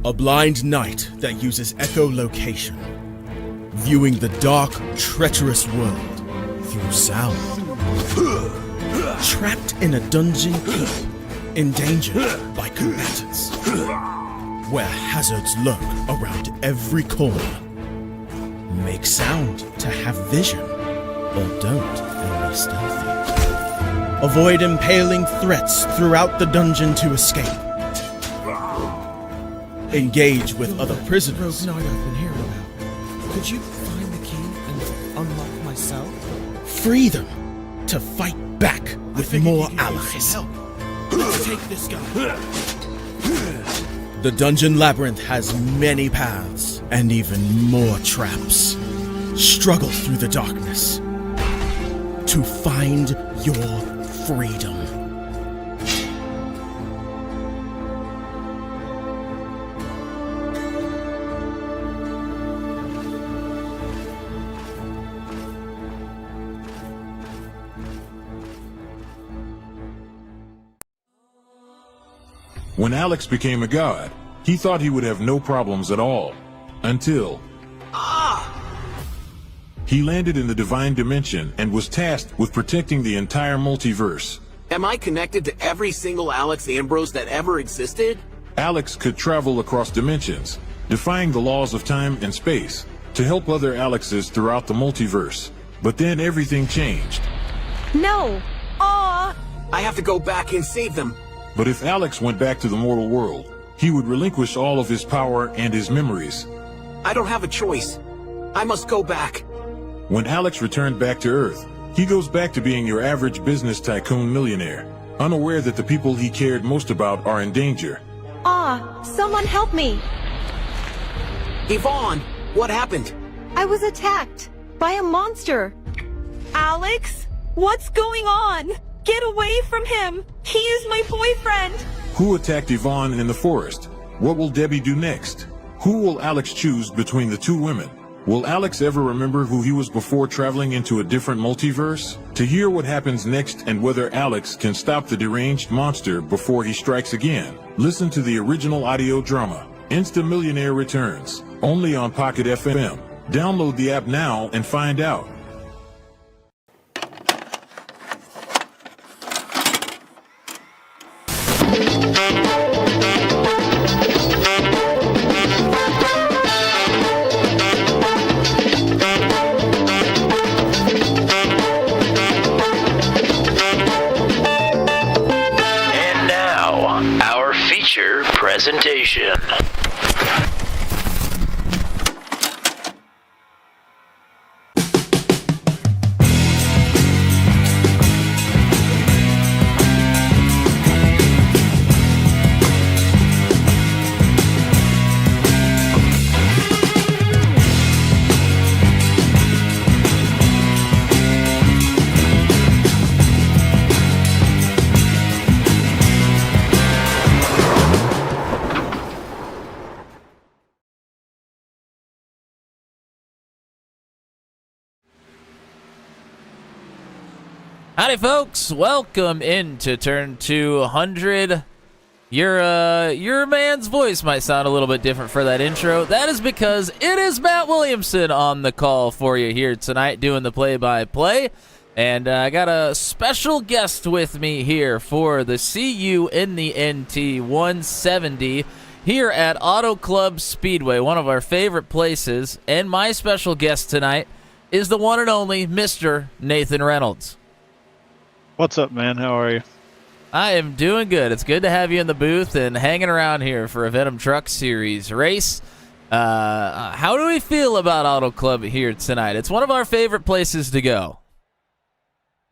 A blind knight that uses echolocation, viewing the dark, treacherous world through sound. Trapped in a dungeon keep, endangered by combatants, where hazards lurk around every corner. Make sound to have vision, or don't and be stealthy. Avoid impaling threats throughout the dungeon to escape. Engage with other prisoners. Rogue Knight I've been hearing about. Could you find the key and unlock my cell? Free them to fight back with more allies. Let's take this guy. The dungeon labyrinth has many paths and even more traps. Struggle through the darkness to find your freedom. When Alex became a god, he thought he would have no problems at all. Until... He landed in the Divine Dimension and was tasked with protecting the entire multiverse. Am I connected to every single Alex Ambrose that ever existed? Alex could travel across dimensions, defying the laws of time and space, to help other Alexes throughout the multiverse. But then everything changed. No! Aw! I have to go back and save them. But if Alex went back to the mortal world, he would relinquish all of his power and his memories. I don't have a choice. I must go back. When Alex returned back to Earth, he goes back to being your average business tycoon millionaire, unaware that the people he cared most about are in danger. Aw! Someone help me! Yvonne, what happened? I was attacked by a monster. Alex, what's going on? Get away from him. He is my boyfriend. Who attacked Yvonne in the forest? What will Debbie do next? Who will Alex choose between the two women? Will Alex ever remember who he was before traveling into a different multiverse? To hear what happens next and whether Alex can stop the deranged monster before he strikes again, listen to the original audio drama, Insta Millionaire Returns, only on Pocket FM. Download the app now and find out. Presentation. Howdy, folks. Welcome into Turn 200. Your man's voice might sound a little bit different for that intro. That is because it is Matt Williamson on the call for you here tonight doing the play-by-play. And I got a special guest with me here for the CU in the NT 170 here at Auto Club Speedway, one of our favorite places. And my special guest tonight is the one and only Mr. Nathan Reynolds. What's up, man? How are you? I am doing good. It's good to have you in the booth and hanging around here for a Venom Truck Series race. How do we feel about Auto Club here tonight? It's one of our favorite places to go.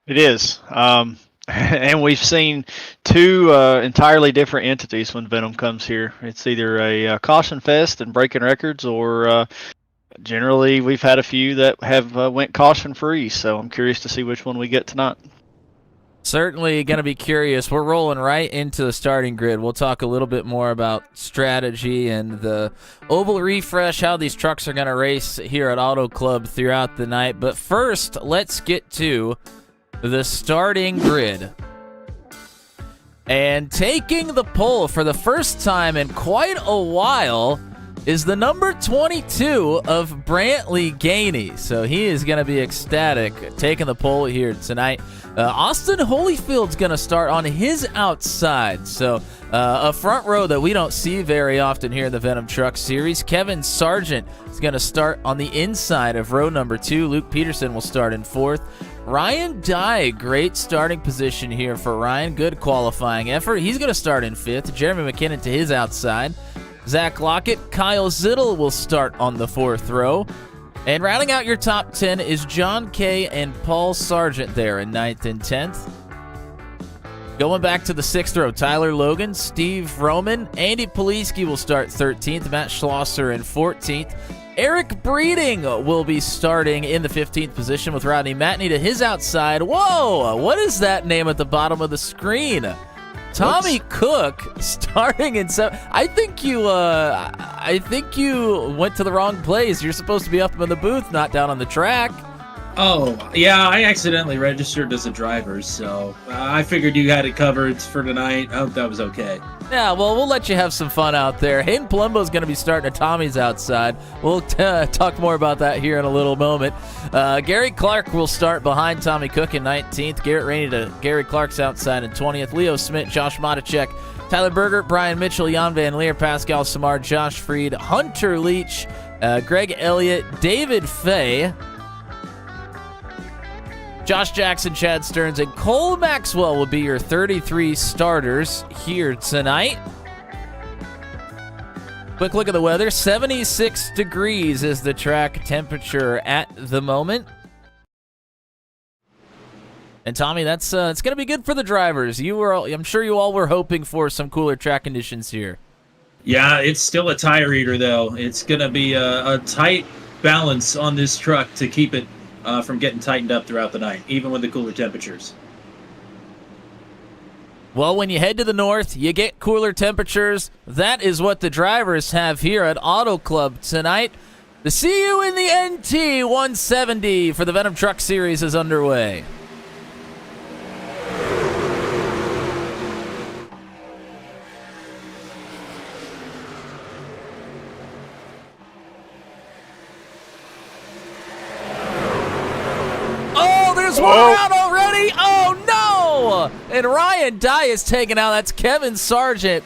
It is. And we've seen two entirely different entities when Venom comes here. It's either a caution fest and breaking records, or generally we've had a few that have went caution free. So I'm curious to see which one we get tonight. Certainly going to be curious. We're rolling right into the starting grid. We'll talk a little bit more about strategy and the oval refresh, how these trucks are going to race here at Auto Club throughout the night. But first, let's get to the starting grid. And taking the pole for the first time in quite a while is the number 22 of Brantley Gainey. So he is going to be ecstatic taking the pole here tonight. Austin Holyfield's going to start on his outside. So a front row that we don't see very often here in the Venom Truck Series. Kevin Sargent is going to start on the inside of row number 2. Luke Peterson will start in 4th. Ryan Dye, great starting position here for Ryan. Good qualifying effort. He's going to start in 5th. Jeremy McKinnon to his outside. Zach Lockett, Kyle Zittel will start on the 4th row. And rounding out your top 10 is John Kay and Paul Sargent there in 9th and 10th. Going back to the 6th row, Tyler Logan, Steve Roman, Andy Poliski will start 13th, Matt Schlosser in 14th. Eric Breeding will be starting in the 15th position with Rodney Matney to his outside. Whoa, what is that name at the bottom of the screen? Tommy Cook starting in 7th. I think you went to the wrong place. You're supposed to be up in the booth, not down on the track. Oh, yeah, I accidentally registered as a driver, so I figured you had it covered for tonight. I hope that was okay. Yeah, well, we'll let you have some fun out there. Hayden Palumbo's going to be starting at Tommy's outside. We'll talk more about that here in a little moment. Gary Clark will start behind Tommy Cook in 19th. Garrett Rainey to Gary Clark's outside in 20th. Leo Smith, Josh Matichek, Tyler Berger, Brian Mitchell, Jan Van Leer, Pascal Samar, Josh Freed, Hunter Leach, Greg Elliott, David Fay, Josh Jackson, Chad Stearns, and Cole Maxwell will be your 33 starters here tonight. Quick look at the weather. 76 degrees is the track temperature at the moment. And Tommy, that's it's going to be good for the drivers. I'm sure you all were hoping for some cooler track conditions here. Yeah, it's still a tire eater, though. It's going to be a tight balance on this truck to keep it from getting tightened up throughout the night, even with the cooler temperatures. Well, when you head to the north, you get cooler temperatures. That is what the drivers have here at Auto Club tonight. The See You in the NT 170 for the Venom Truck Series is underway. Oh, there's one out already. Oh, no. And Ryan Dye is taken out. That's Kevin Sargent.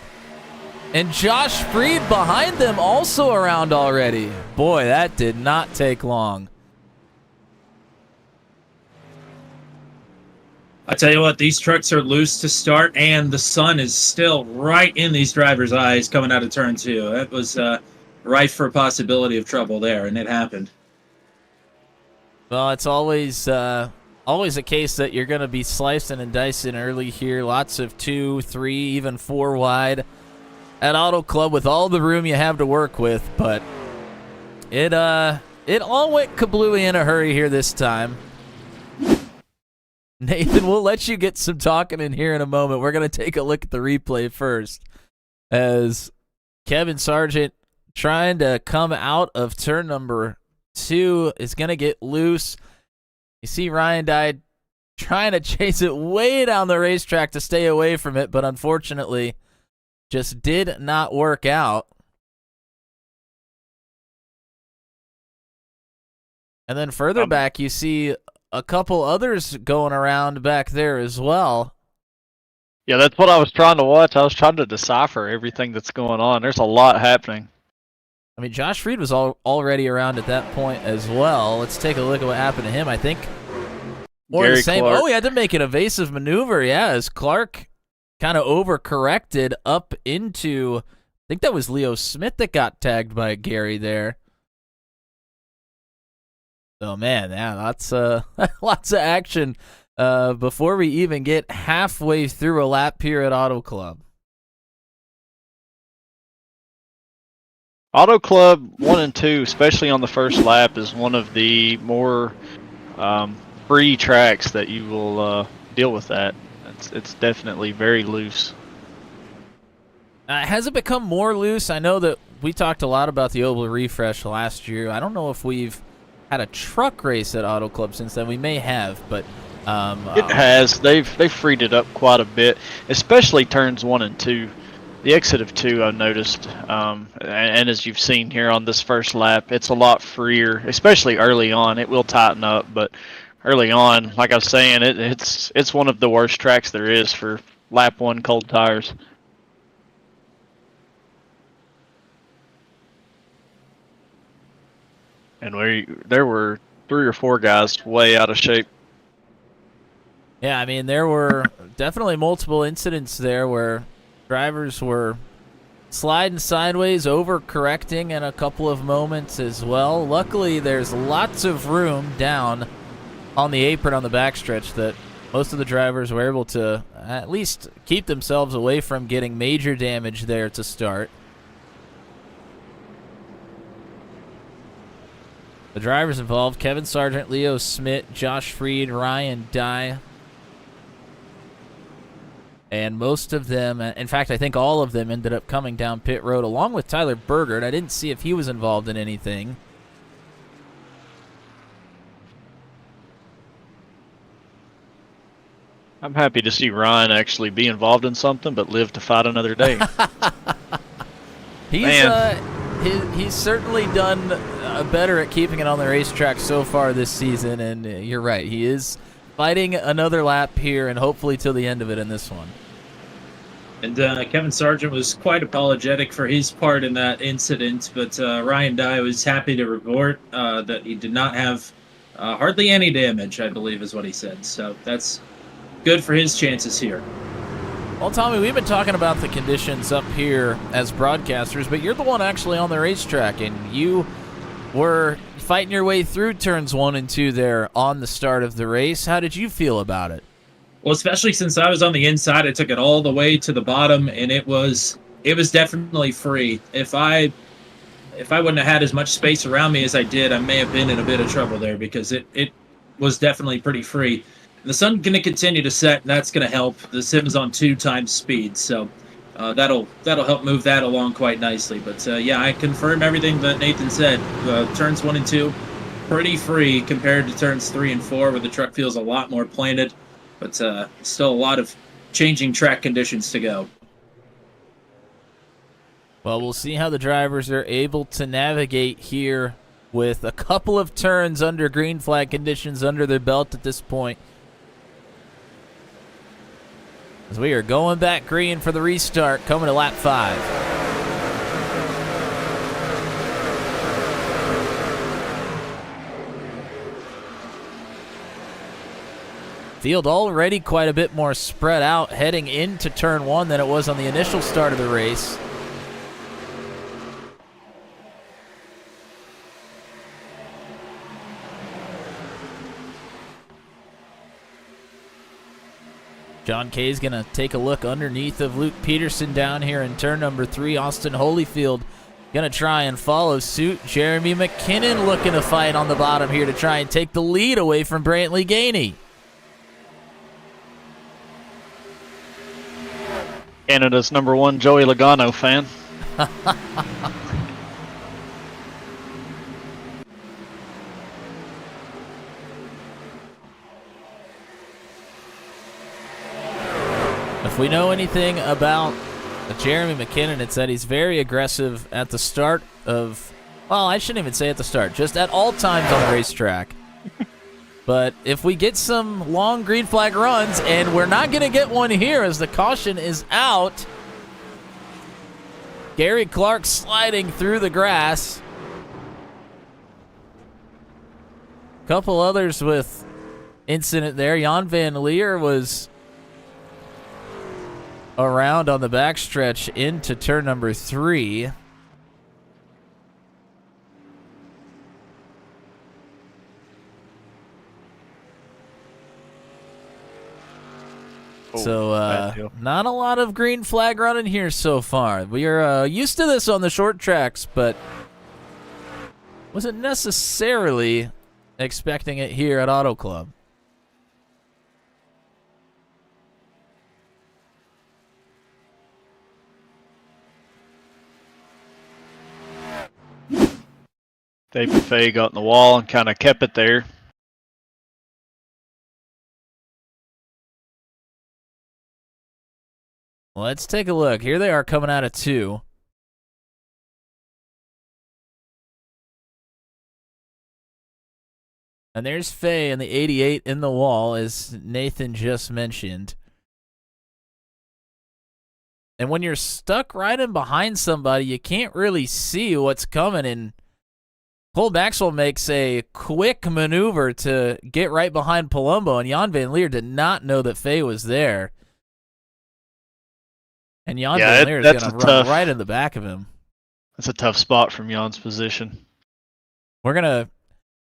And Josh Freed behind them also around already. Boy, that did not take long. I tell you what, these trucks are loose to start, and the sun is still right in these drivers' eyes coming out of turn 2. That was rife for a possibility of trouble there, and it happened. Well, it's always a case that you're going to be slicing and dicing early here. Lots of 2, 3, even 4 wide at Auto Club with all the room you have to work with, but it all went kablooey in a hurry here this time. Nathan, we'll let you get some talking in here in a moment. We're going to take a look at the replay first as Kevin Sargent trying to come out of turn number 2 is going to get loose. You see Ryan Dye trying to chase it way down the racetrack to stay away from it, but unfortunately just did not work out. And then further back, you see a couple others going around back there as well. Yeah, that's what I was trying to watch. I was trying to decipher everything that's going on. There's a lot happening. I mean, Josh Freed was already around at that point as well. Let's take a look at what happened to him. I think more Gary the same. Clark. Oh, he had to make an evasive maneuver. Yeah, as Clark kind of overcorrected up into, I think that was Leo Smith that got tagged by Gary there. Oh man, yeah, lots of action before we even get halfway through a lap here at Auto Club. Auto Club 1 and 2, especially on the first lap, is one of the more free tracks that you will deal with that. It's definitely very loose. Has it become more loose? I know that we talked a lot about the Oval Refresh last year. I don't know if we've had a truck race at Auto Club since then. We may have, but it has. They've freed it up quite a bit, especially turns 1 and 2. The exit of 2, I've noticed, and as you've seen here on this first lap, it's a lot freer, especially early on. It will tighten up, but early on, like I was saying, it's one of the worst tracks there is for lap 1 cold tires. And there were 3 or 4 guys way out of shape. Yeah, I mean, there were definitely multiple incidents there where drivers were sliding sideways, overcorrecting in a couple of moments as well. Luckily, there's lots of room down on the apron on the backstretch that most of the drivers were able to at least keep themselves away from getting major damage there to start. The drivers involved: Kevin Sargent, Leo Smith, Josh Freed, Ryan Dye. And most of them, in fact, I think all of them ended up coming down pit road along with Tyler Bergert. I didn't see if he was involved in anything. I'm happy to see Ryan actually be involved in something, but live to fight another day. He's certainly done better at keeping it on the racetrack so far this season, and you're right. He is fighting another lap here and hopefully till the end of it in this one. And Kevin Sargent was quite apologetic for his part in that incident, but Ryan Dye was happy to report that he did not have hardly any damage, I believe is what he said. So that's good for his chances here. Well, Tommy, we've been talking about the conditions up here as broadcasters, but you're the one actually on the racetrack, and you were fighting your way through turns 1 and 2 there on the start of the race. How did you feel about it? Well, especially since I was on the inside, I took it all the way to the bottom, and it was definitely free. If I if I wouldn't have had as much space around me as I did, I may have been in a bit of trouble there because it was definitely pretty free. And the sun's going to continue to set, and that's going to help. The sim's on 2 times speed, so that'll help move that along quite nicely. But yeah, I confirm everything that Nathan said. Turns 1 and 2, pretty free compared to turns 3 and 4, where the truck feels a lot more planted. But still a lot of changing track conditions to go. Well, we'll see how the drivers are able to navigate here with a couple of turns under green flag conditions under their belt at this point. As we are going back green for the restart, coming to lap 5. Field already quite a bit more spread out heading into turn 1 than it was on the initial start of the race. John Kay's going to take a look underneath of Luke Peterson down here in turn number 3. Austin Holyfield going to try and follow suit. Jeremy McKinnon looking to fight on the bottom here to try and take the lead away from Brantley Gainey. Canada's #1 Joey Logano fan. If we know anything about Jeremy McKinnon, it's that he's very aggressive at the start of, well, I shouldn't even say at the start, just at all times on the racetrack. But if we get some long green flag runs, and we're not going to get one here as the caution is out, Gary Clark sliding through the grass. Couple others with incident there. Jan van Leer was around on the backstretch into turn number 3. So, not a lot of green flag running here so far. We are used to this on the short tracks, but wasn't necessarily expecting it here at Auto Club. David Fay got in the wall and kind of kept it there. Let's take a look. Here they are coming out of 2. And there's Fay and the 88 in the wall, as Nathan just mentioned. And when you're stuck right in behind somebody, you can't really see what's coming. And Cole Maxwell makes a quick maneuver to get right behind Palumbo, and Jan van Leer did not know that Fay was there. And Jan van Leer is going to run right in the back of him. That's a tough spot from Jan's position. We're going to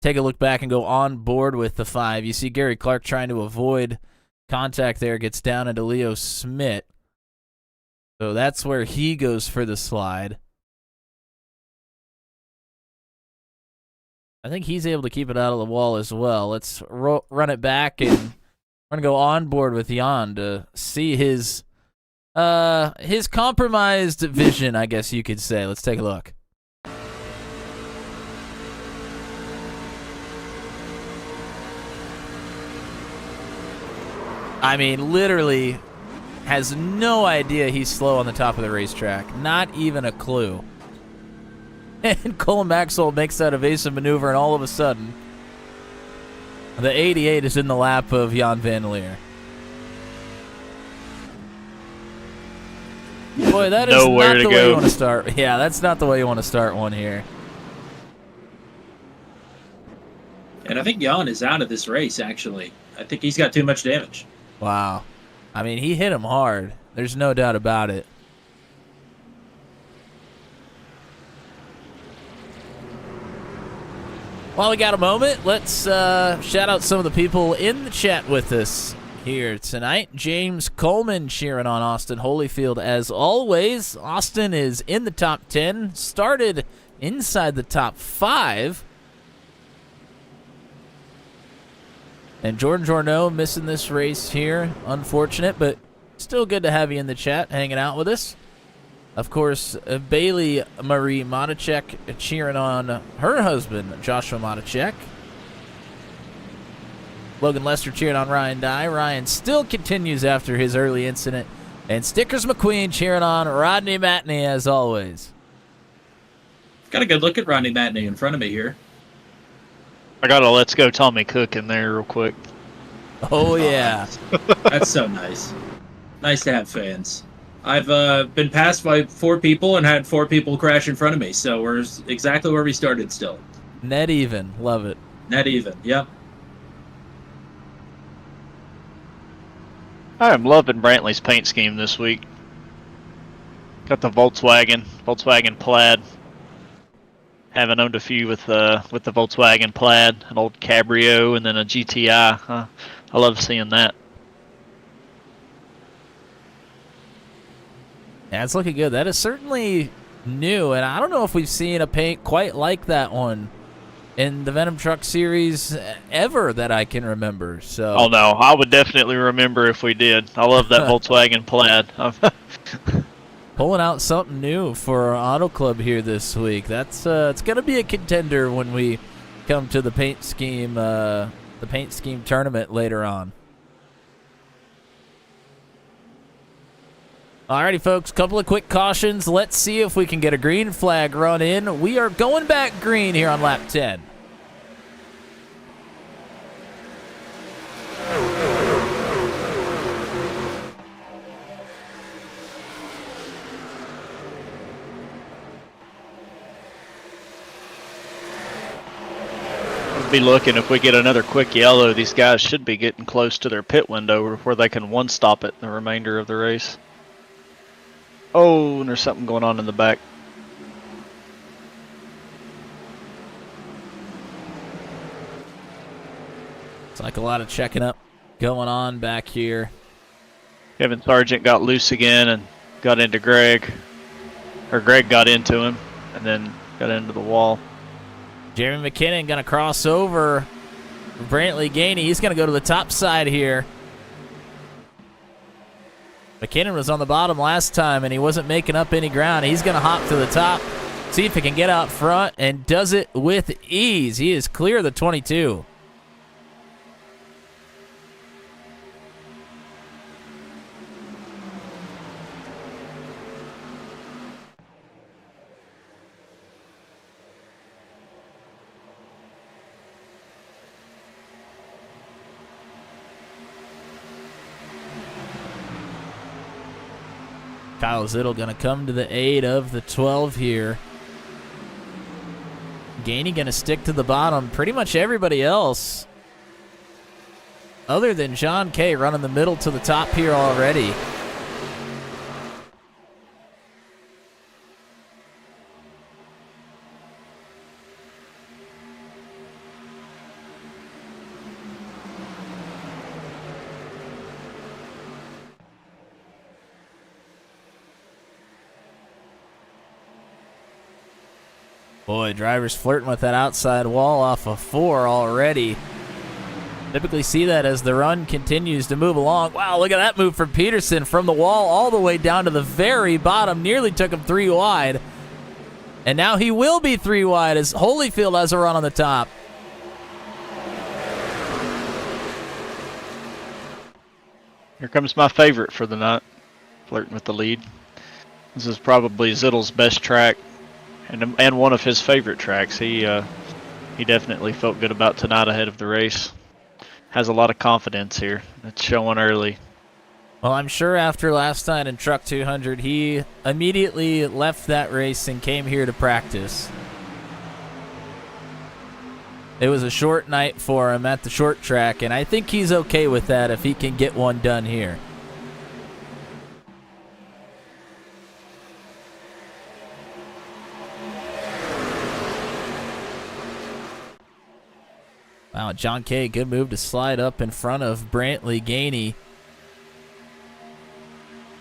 take a look back and go on board with the 5. You see Gary Clark trying to avoid contact there, gets down into Leo Smith. So that's where he goes for the slide. I think he's able to keep it out of the wall as well. Let's run it back, and we're going to go on board with Jan to see his compromised vision, I guess you could say. Let's take a look. I mean, literally has no idea he's slow on the top of the racetrack. Not even a clue. And Cole Maxwell makes that evasive maneuver, and all of a sudden, the 88 is in the lap of Jan van Leer. Boy, that is not the way you want to start. Yeah, that's not the way you want to start one here. And I think Jan is out of this race, actually. I think he's got too much damage. Wow. I mean, he hit him hard. There's no doubt about it. While we got a moment, let's shout out some of the people in the chat with us here tonight. James Coleman cheering on Austin Holyfield as always. Austin is in the top 10. Started inside the top 5. And Jordan Journeau missing this race here. Unfortunate, but still good to have you in the chat hanging out with us. Of course, Bailey Marie Matichek cheering on her husband, Joshua Matichek. Logan Lester cheering on Ryan Dye. Ryan still continues after his early incident. And Stickers McQueen cheering on Rodney Matney as always. Got a good look at Rodney Matney in front of me here. I got a Let's Go Tommy Cook in there real quick. Oh, yeah. That's so nice. Nice to have fans. I've been passed by 4 people and had 4 people crash in front of me, so we're exactly where we started still. Net even. Love it. Net even, yep. I am loving Brantley's paint scheme this week. Got the Volkswagen Plaid. Haven't owned a few with the Volkswagen Plaid, an old Cabrio, and then a GTI. I love seeing that. Yeah, it's looking good. That is certainly new, and I don't know if we've seen a paint quite like that one in the Venom Truck series ever that I can remember. So. Oh no, I would definitely remember if we did. I love that Volkswagen Plaid. Pulling out something new for our Auto Club here this week. That's it's gonna be a contender when we come to the paint scheme tournament later on. Alrighty, folks, couple of quick cautions. Let's see if we can get a green flag run in. We are going back green here on lap 10. Be looking if we get another quick yellow. These guys should be getting close to their pit window where they can one stop it the remainder of the race. Oh, and there's something going on in the back. It's like a lot of checking up going on back here. Kevin Sargent got loose again and got into Greg. Or Greg got into him and then got into the wall. Jeremy McKinnon going to cross over Brantley Gainey. He's going to go to the top side here. McKinnon was on the bottom last time, and he wasn't making up any ground. He's going to hop to the top, see if he can get out front, and does it with ease. He is clear of the 22. Kyle Zittel going to come to the aid of the 12 here. Gainey going to stick to the bottom. Pretty much everybody else, other than John Kay, running the middle to the top here already. Boy, drivers flirting with that outside wall off of 4 already. Typically see that as the run continues to move along. Wow, look at that move from Peterson from the wall all the way down to the very bottom. Nearly took him 3 wide. And now he will be 3 wide as Holyfield has a run on the top. Here comes my favorite for the night, flirting with the lead. This is probably Zittel's best track. And one of his favorite tracks. He definitely felt good about tonight ahead of the race. Has a lot of confidence here. It's showing early. Well, I'm sure after last night in Truck 200, he immediately left that race and came here to practice. It was a short night for him at the short track, and I think he's okay with that if he can get one done here. Wow, John Kay, good move to slide up in front of Brantley Gainey.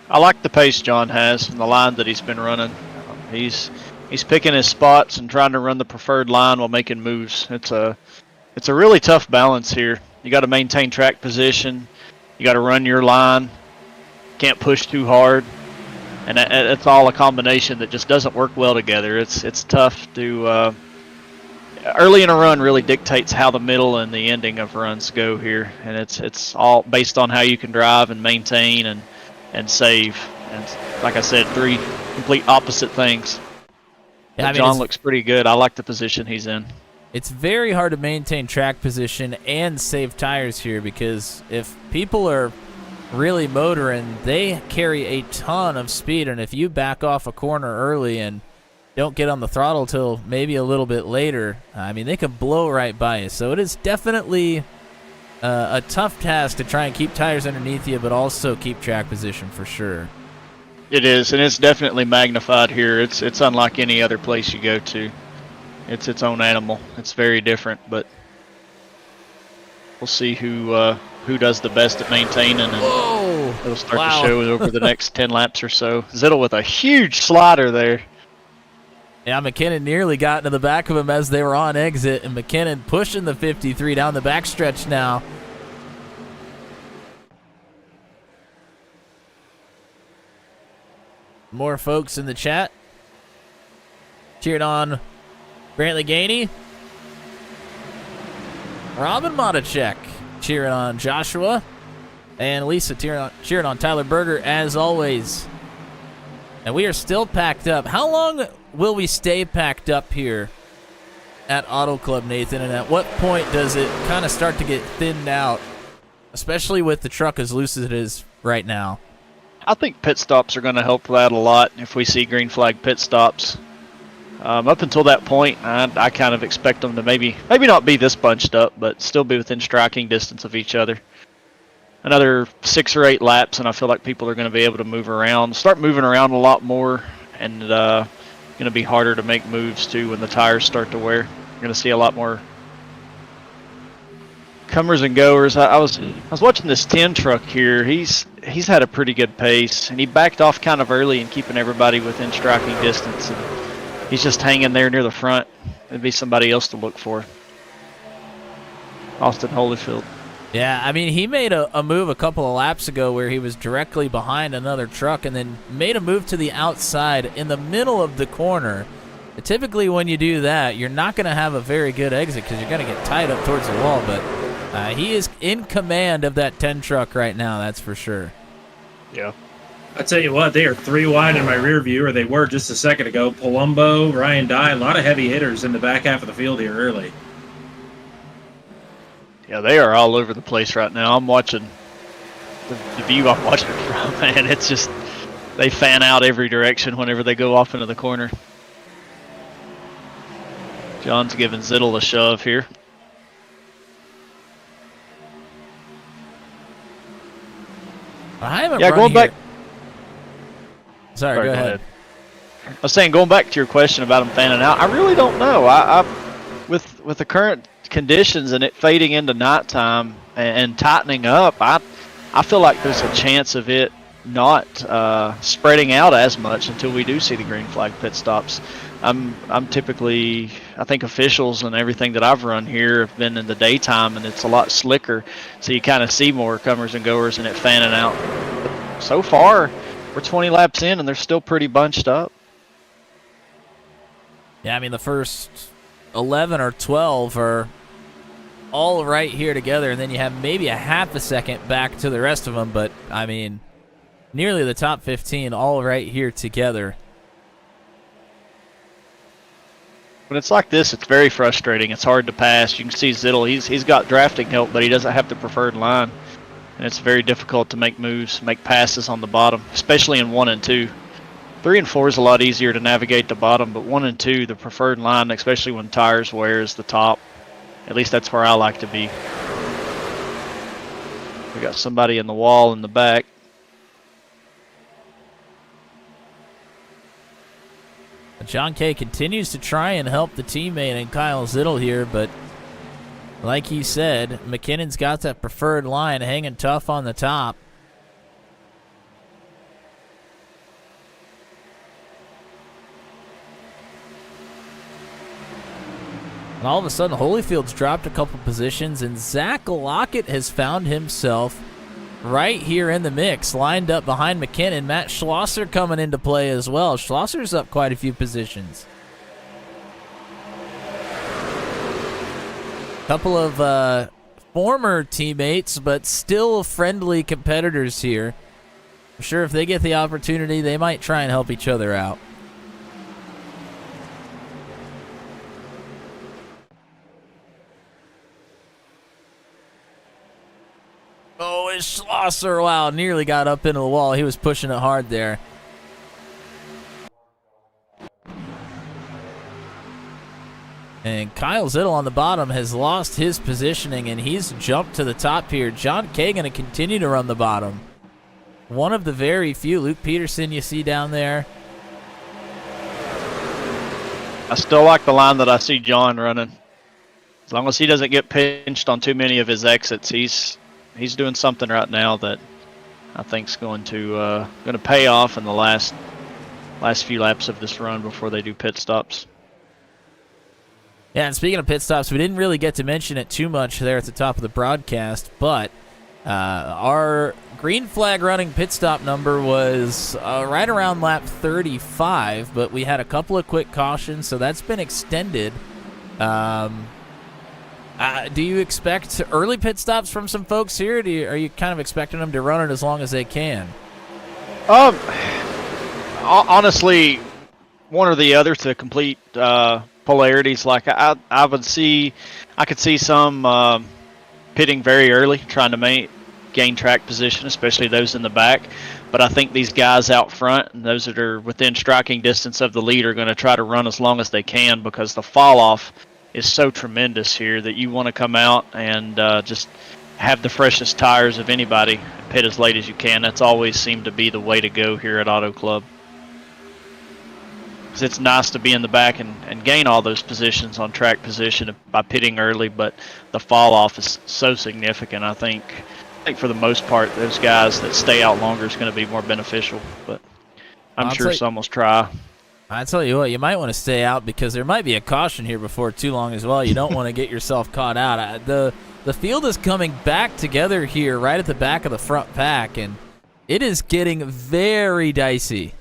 I like the pace John has and the line that he's been running. He's He's picking his spots and trying to run the preferred line while making moves. It's a really tough balance here. You got to maintain track position. You got to run your line. Can't push too hard. And it's all a combination that just doesn't work well together. It's tough to early in a run really dictates how the middle and the ending of runs go here, and it's all based on how you can drive and maintain and save. And like I said, 3 complete opposite things. Yeah, John looks pretty good. I like the position he's in. It's very hard to maintain track position and save tires here, because if people are really motoring, they carry a ton of speed, and if you back off a corner early and don't get on the throttle till maybe a little bit later, I mean, they can blow right by you. So it is definitely a tough task to try and keep tires underneath you, but also keep track position for sure. It is, and it's definitely magnified here. It's unlike any other place you go to. It's its own animal. It's very different, but we'll see who does the best at maintaining, and it'll start to show over the next 10 laps or so. Zittel with a huge slider there. Yeah, McKinnon nearly got into the back of him as they were on exit, and McKinnon pushing the 53 down the backstretch now. More folks in the chat cheering on Brantley Gainey. Robin Matichek cheering on Joshua. And Lisa cheering on Tyler Berger, as always. And we are still packed up. How long will we stay packed up here at Auto Club, Nathan? And at what point does it kind of start to get thinned out, especially with the truck as loose as it is right now? I think pit stops are going to help that a lot if we see green flag pit stops. Up until that point, I kind of expect them to maybe not be this bunched up, but still be within striking distance of each other. Another 6 or 8 laps, and I feel like people are going to be able to move around, start moving around a lot more, and going to be harder to make moves too when the tires start to wear. You're going to see a lot more comers and goers. I was watching this 10 truck here. He's had a pretty good pace, and he backed off kind of early and keeping everybody within striking distance. And he's just hanging there near the front. It'd be somebody else to look for. Austin Holyfield. Yeah, I mean, he made a move a couple of laps ago where he was directly behind another truck and then made a move to the outside in the middle of the corner. Typically, when you do that, you're not going to have a very good exit because you're going to get tied up towards the wall, but he is in command of that 10 truck right now, that's for sure. Yeah. I tell you what, they are 3 wide in my rear view, or they were just a second ago. Palumbo, Ryan Dye, a lot of heavy hitters in the back half of the field here early. Yeah, they are all over the place right now. I'm watching the view I'm watching it from, man. It's just, they fan out every direction whenever they go off into the corner. John's giving Zittel a shove here. I haven't going back. Sorry, go ahead. I was saying, going back to your question about them fanning out, I really don't know. I with the current conditions and it fading into nighttime and tightening up, I feel like there's a chance of it not spreading out as much until we do see the green flag pit stops. I'm typically, I think officials and everything that I've run here have been in the daytime, and it's a lot slicker, so you kind of see more comers and goers and it fanning out. But so far, we're 20 laps in and they're still pretty bunched up. Yeah, I mean, the first 11 or 12 are all right here together, and then you have maybe a half a second back to the rest of them, but, I mean, nearly the top 15 all right here together. When it's like this, it's very frustrating. It's hard to pass. You can see Zittel, he's got drafting help, but he doesn't have the preferred line. And it's very difficult to make moves, make passes on the bottom, especially in 1 and 2. 3 and 4 is a lot easier to navigate the bottom, but 1 and 2, the preferred line, especially when tires wear, is the top. At least that's where I like to be. We got somebody in the wall in the back. John Kay continues to try and help the teammate and Kyle Zittel here, but like he said, McKinnon's got that preferred line hanging tough on the top. And all of a sudden, Holyfield's dropped a couple positions, and Zach Lockett has found himself right here in the mix, lined up behind McKinnon. Matt Schlosser coming into play as well. Schlosser's up quite a few positions. Couple of former teammates, but still friendly competitors here. I'm sure if they get the opportunity, they might try and help each other out. Oh, it's Schlosser. Wow, nearly got up into the wall. He was pushing it hard there. And Kyle Zittel on the bottom has lost his positioning, and he's jumped to the top here. John Kay going to continue to run the bottom. One of the very few. Luke Peterson you see down there. I still like the line that I see John running. As long as he doesn't get pinched on too many of his exits, he's doing something right now that I think is going to pay off in the last few laps of this run before they do pit stops. Yeah, and speaking of pit stops, we didn't really get to mention it too much there at the top of the broadcast, but our green flag running pit stop number was right around lap 35, but we had a couple of quick cautions, so that's been extended. Do you expect early pit stops from some folks here? Are you kind of expecting them to run it as long as they can? Honestly, one or the other to complete polarities. Like I could see some pitting very early, trying to gain track position, especially those in the back. But I think these guys out front and those that are within striking distance of the lead are going to try to run as long as they can, because the fall off is so tremendous here that you want to come out and just have the freshest tires of anybody, pit as late as you can. That's always seemed to be the way to go here at Auto Club. Because it's nice to be in the back and gain all those positions on track position by pitting early, but the fall off is so significant. I think for the most part, those guys that stay out longer is going to be more beneficial. But I'm sure some will try. I tell you what, you might want to stay out because there might be a caution here before too long as well. You don't want to get yourself caught out. The field is coming back together here right at the back of the front pack, and it is getting very dicey.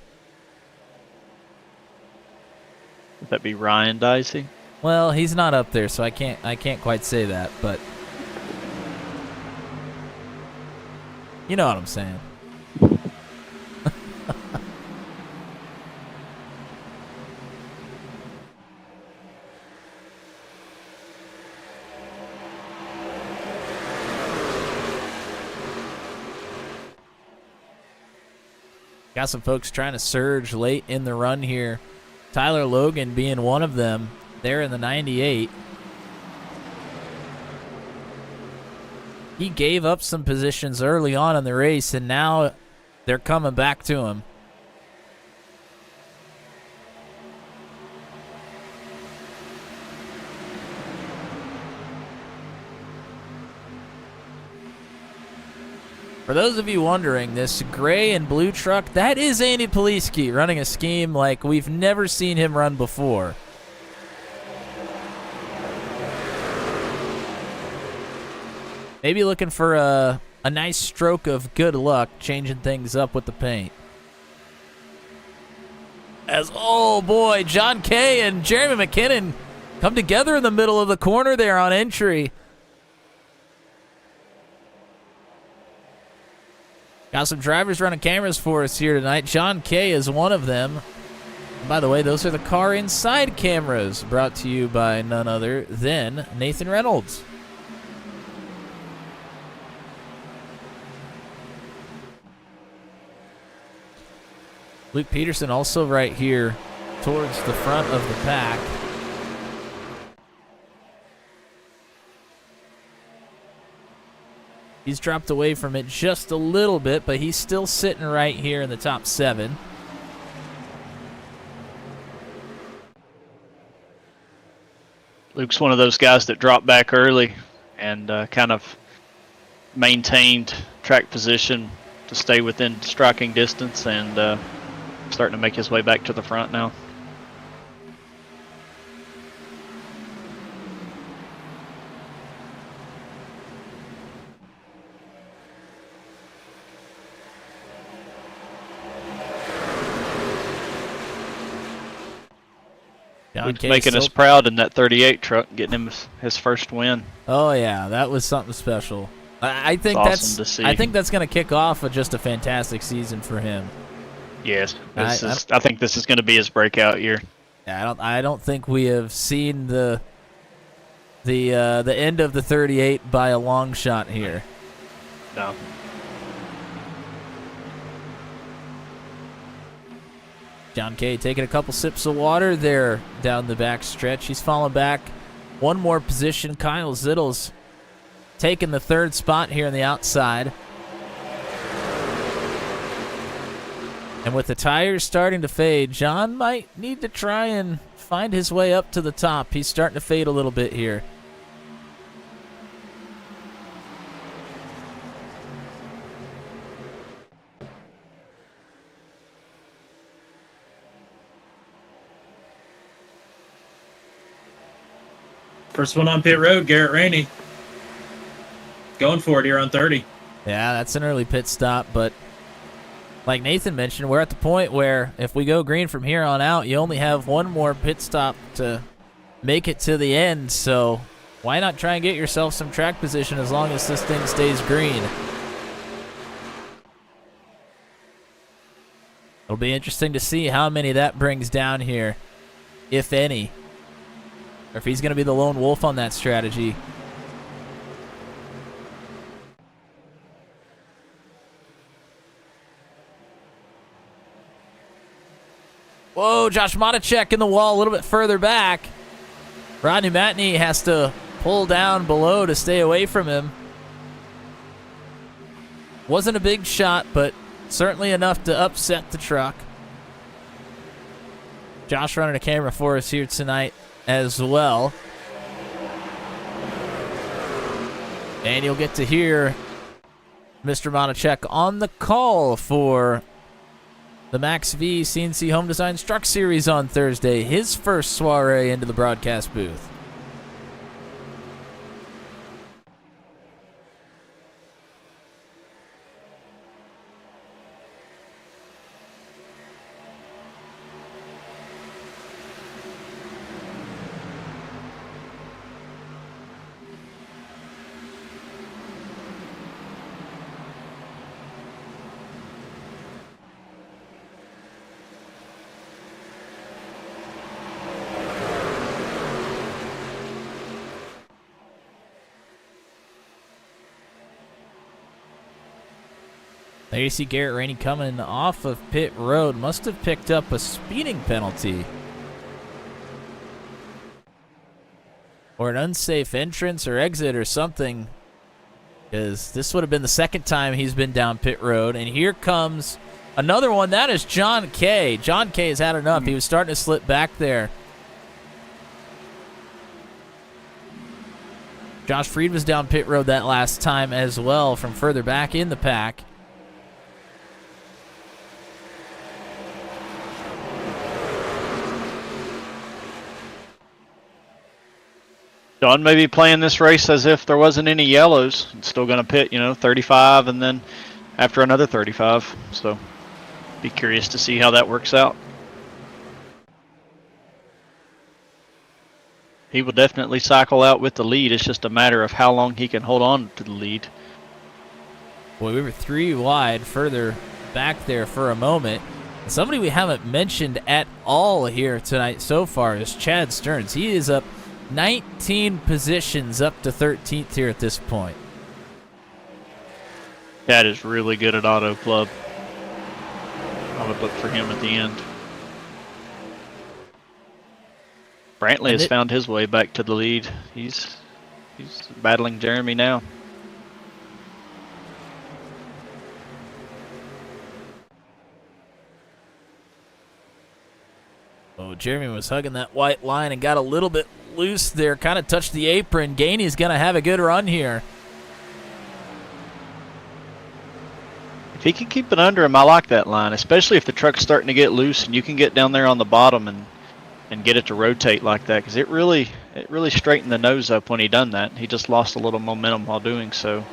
Would that be Ryan Dicey? Well, he's not up there, so I can't quite say that, but you know what I'm saying. Got some folks trying to surge late in the run here. Tyler Logan being one of them there in the 98. He gave up some positions early on in the race, and now they're coming back to him. For those of you wondering, this gray and blue truck, that is Andy Poliski running a scheme like we've never seen him run before. Maybe looking for a nice stroke of good luck, changing things up with the paint. Oh boy, John Kay and Jeremy McKinnon come together in the middle of the corner there on entry. Got some drivers running cameras for us here tonight. John Kay is one of them. And by the way, those are the car inside cameras brought to you by none other than Nathan Reynolds. Luke Peterson also right here towards the front of the pack. He's dropped away from it just a little bit, but he's still sitting right here in the top 7. Luke's one of those guys that dropped back early and kind of maintained track position to stay within striking distance, and starting to make his way back to the front now. John Kay making us still- proud in that 38 truck, getting him his first win. Oh yeah, that was something special. I think It's that's awesome to see. I think that's going to kick off with just a fantastic season for him. Yes, I I think this is going to be his breakout year. Yeah, I don't think we have seen the end of the 38 by a long shot here. No. John Kay taking a couple sips of water there down the back stretch. He's fallen back one more position. Kyle Zittle's taking the third spot here on the outside. And with the tires starting to fade, John might need to try and find his way up to the top. He's starting to fade a little bit here. First one on pit road, Garrett Rainey. Going for it here on 30. Yeah, that's an early pit stop, but like Nathan mentioned, we're at the point where if we go green from here on out, you only have one more pit stop to make it to the end, so why not try and get yourself some track position as long as this thing stays green? It'll be interesting to see how many that brings down here, if any, or if he's going to be the lone wolf on that strategy. Whoa, Josh Matichek in the wall a little bit further back. Rodney Matney has to pull down below to stay away from him. Wasn't a big shot, but certainly enough to upset the truck. Josh running a camera for us here tonight as well. And you'll get to hear Mr. Matichek on the call for the Max V CNC Home Design Truck Series on Thursday, his first soiree into the broadcast booth. There you see Garrett Rainey coming off of pit road. Must have picked up a speeding penalty. Or an unsafe entrance or exit or something. Because this would have been the second time he's been down pit road. And here comes another one. That is John Kay. John Kay has had enough. He was starting to slip back there. Josh Freed was down pit road that last time as well from further back in the pack. John may be playing this race as if there wasn't any yellows. It's still going to pit, 35 and then after another 35. So be curious to see how that works out. He will definitely cycle out with the lead. It's just a matter of how long he can hold on to the lead. Boy, we were 3 wide further back there for a moment. Somebody we haven't mentioned at all here tonight so far is Chad Stearns. He is up 19 positions up to 13th here at this point. Chad is really good at Auto Club. I would look for him at the end. Brantley has found his way back to the lead. He's battling Jeremy now. Oh, Jeremy was hugging that white line and got a little bit loose there, kind of touched the apron. Gainey's going to have a good run here. If he can keep it under him, I like that line, especially if the truck's starting to get loose and you can get down there on the bottom and get it to rotate like that, because it really straightened the nose up when he done that. He just lost a little momentum while doing so.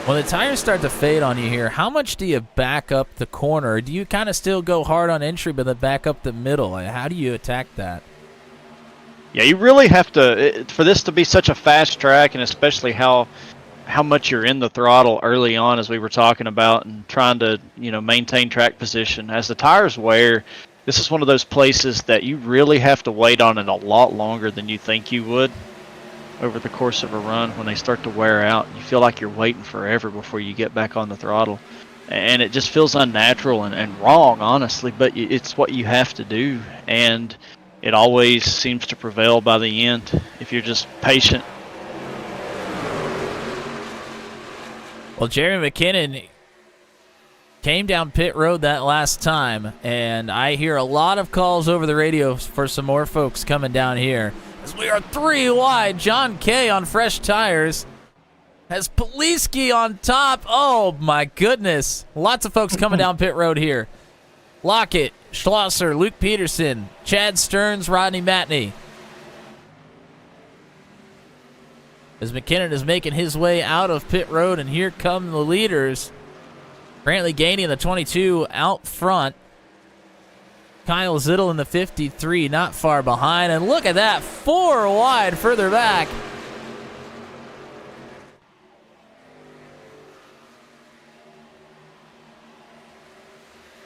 When the tires start to fade on you here, how much do you back up the corner? Or do you kind of still go hard on entry but then back up the middle? How do you attack that? Yeah, you really have to, for this to be such a fast track, and especially how much you're in the throttle early on, as we were talking about, and trying to, maintain track position. As the tires wear, this is one of those places that you really have to wait on it a lot longer than you think you would over the course of a run. When they start to wear out, you feel like you're waiting forever before you get back on the throttle. And it just feels unnatural and wrong, honestly, but it's what you have to do. And it always seems to prevail by the end if you're just patient. Well, Jeremy McKinnon came down pit road that last time, and I hear a lot of calls over the radio for some more folks coming down here. As we are 3 wide, John Kay on fresh tires has Poliski on top. Oh, my goodness. Lots of folks coming down pit road here. Lockett, Schlosser, Luke Peterson, Chad Stearns, Rodney Matney. As McKinnon is making his way out of pit road, and here come the leaders. Brantley Gainey in the 22 out front. Kyle Zittel in the 53 not far behind. And look at that, 4 wide further back.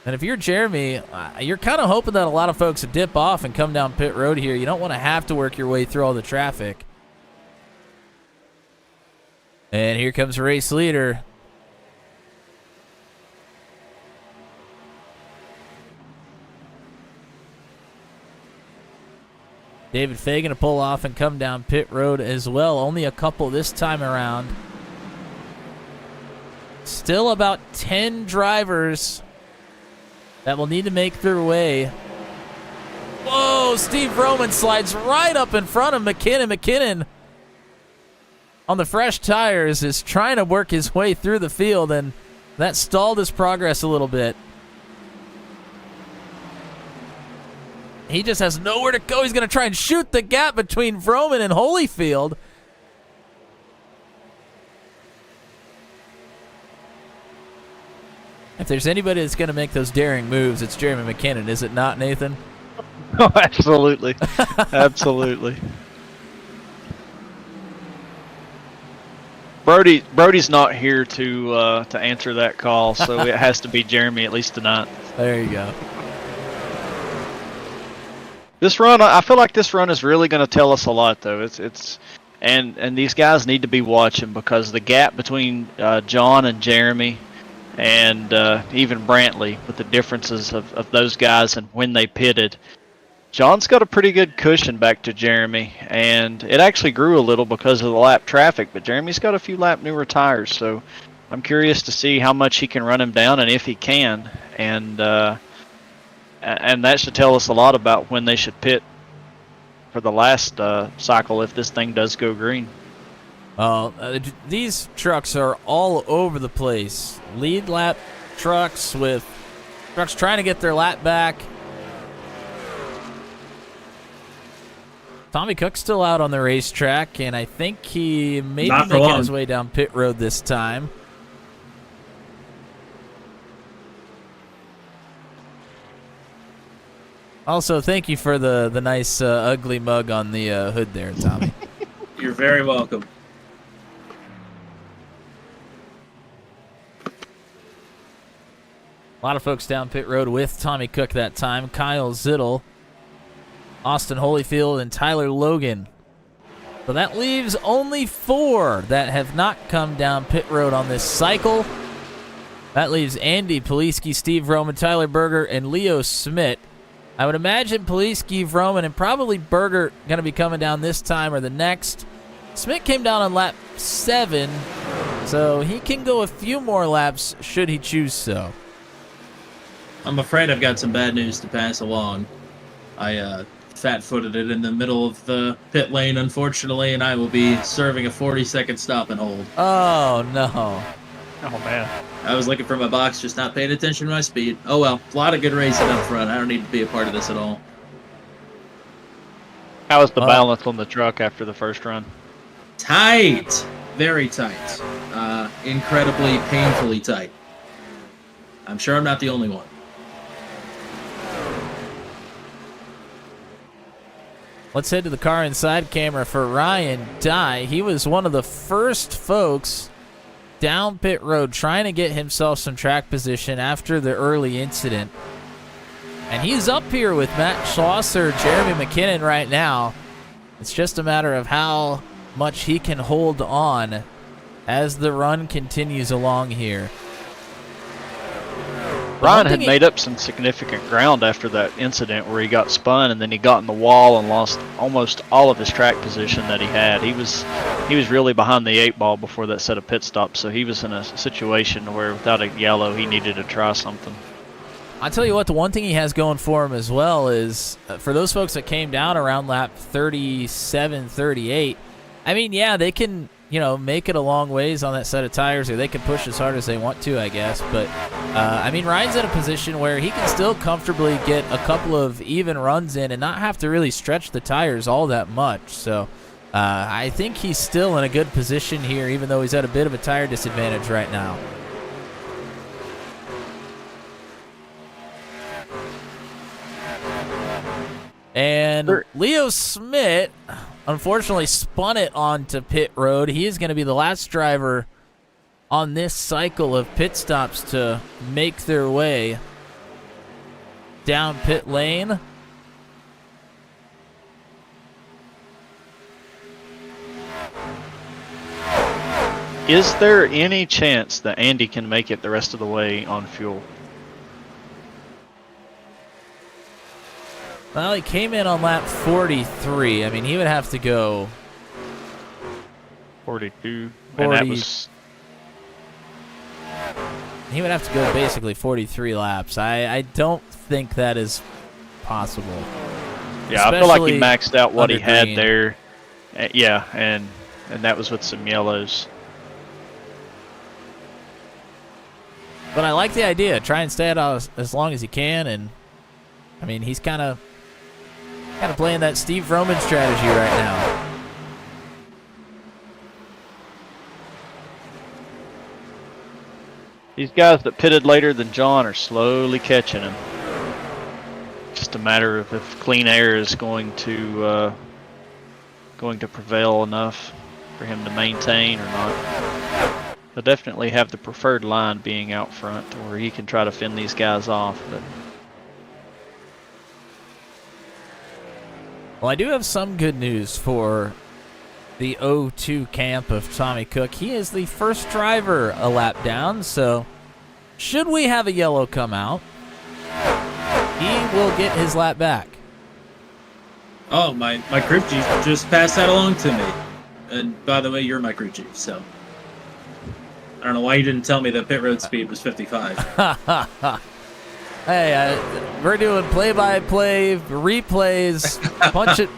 And if you're Jeremy, you're kind of hoping that a lot of folks dip off and come down pit road here. You don't want to have to work your way through all the traffic. And here comes the race leader. David Fagan to pull off and come down pit road as well. Only a couple this time around. Still about 10 drivers that will need to make their way. Whoa, Steve Roman slides right up in front of McKinnon. McKinnon on the fresh tires is trying to work his way through the field, and that stalled his progress a little bit. He just has nowhere to go. He's going to try and shoot the gap between Vroman and Holyfield. If there's anybody that's going to make those daring moves, it's Jeremy McKinnon, is it not, Nathan? Oh, absolutely. Absolutely. Brody's not here to answer that call, so it has to be Jeremy, at least tonight. There you go. This run, I feel like this run is really going to tell us a lot, though. And these guys need to be watching, because the gap between John and Jeremy, and even Brantley, with the differences of those guys and when they pitted, John's got a pretty good cushion back to Jeremy, and it actually grew a little because of the lap traffic, but Jeremy's got a few lap newer tires, so I'm curious to see how much he can run him down, and if he can, and that should tell us a lot about when they should pit for the last cycle if this thing does go green. These trucks are all over the place. Lead lap trucks with trucks trying to get their lap back. Tommy Cook's still out on the racetrack, and I think he may be making his way down pit road this time. Also, thank you for the nice ugly mug on the hood there, Tommy. You're very welcome. A lot of folks down pit road with Tommy Cook that time. Kyle Zittel, Austin Holyfield, and Tyler Logan. So that leaves only 4 that have not come down pit road on this cycle. That leaves Andy Poliski, Steve Roman, Tyler Berger, and Leo Smith. I would imagine Poliski, Vroman, and probably Berger going to be coming down this time or the next. Smith came down on lap 7, so he can go a few more laps should he choose so. I'm afraid I've got some bad news to pass along. I fat-footed it in the middle of the pit lane, unfortunately, and I will be serving a 40-second stop and hold. Oh, no. Oh, man. I was looking for my box, just not paying attention to my speed. Oh, well. A lot of good racing up front. I don't need to be a part of this at all. How was the balance on the truck after the first run? Tight. Very tight. incredibly, painfully tight. I'm sure I'm not the only one. Let's head to the car inside camera for Ryan Dye. He was one of the first folks down pit road trying to get himself some track position after the early incident. And he's up here with Matt Schlosser, Jeremy McKinnon right now. It's just a matter of how much he can hold on as the run continues along here. Ryan had made up some significant ground after that incident where he got spun and then he got in the wall and lost almost all of his track position that he had. He was really behind the 8 ball before that set of pit stops, so he was in a situation where without a yellow he needed to try something. I'll tell you what, the one thing he has going for him as well is for those folks that came down around lap 37, 38, I mean, yeah, they can, make it a long ways on that set of tires, or they can push as hard as they want to, I guess. But, I mean, Ryan's in a position where he can still comfortably get a couple of even runs in and not have to really stretch the tires all that much. So I think he's still in a good position here, even though he's at a bit of a tire disadvantage right now. And Leo Smith unfortunately spun it onto pit road. He is going to be the last driver on this cycle of pit stops to make their way down pit lane. Is there any chance that Andy can make it the rest of the way on fuel? Well, he came in on lap 43. I mean, he would have to go 42. 40. And that was... He would have to go basically 43 laps. I don't think that is possible. Yeah, I feel like he Especially maxed out what he had green. there. Yeah, and that was with some yellows. But I like the idea. Try and stay out as long as you can. And, I mean, he's kind of playing that Steve Roman strategy right now. These guys that pitted later than John are slowly catching him. Just a matter of if clean air is going to prevail enough for him to maintain or not. He'll definitely have the preferred line being out front, where he can try to fend these guys off. But Well, I do have some good news for the 0-2 camp of Tommy Cook. He is the first driver a lap down, so should we have a yellow come out, he will get his lap back. Oh, my crew chief just passed that along to me. And by the way, you're my crew chief, so I don't know why you didn't tell me the pit road speed was 55. Hey, we're doing play-by-play, replays,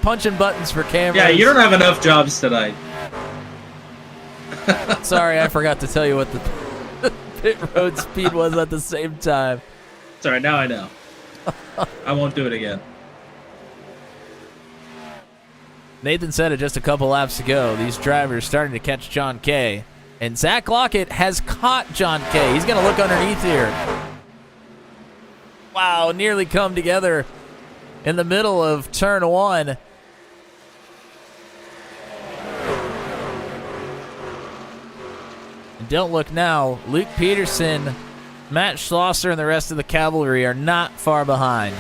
punching buttons for cameras. Yeah, you don't have enough jobs tonight. Sorry, I forgot to tell you what the pit road speed was at the same time. Sorry, now I know. I won't do it again. Nathan said it just a couple laps ago. These drivers starting to catch John Kay. And Zach Lockett has caught John Kay. He's going to look underneath here. Wow, nearly come together in the middle of turn one. And don't look now. Luke Peterson, Matt Schlosser, and the rest of the cavalry are not far behind.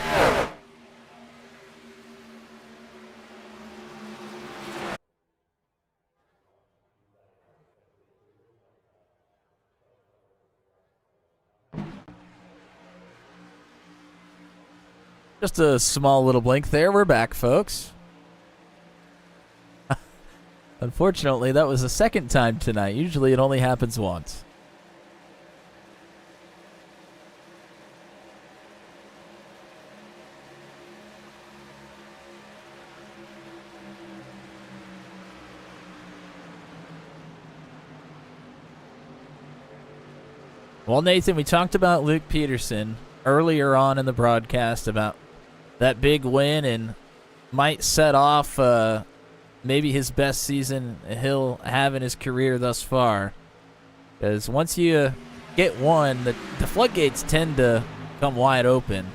Just a small little blink there. We're back, folks. Unfortunately, that was the second time tonight. Usually it only happens once. Well, Nathan, we talked about Luke Peterson earlier on in the broadcast about that big win and might set off maybe his best season he'll have in his career thus far. Because once you get one, the floodgates tend to come wide open.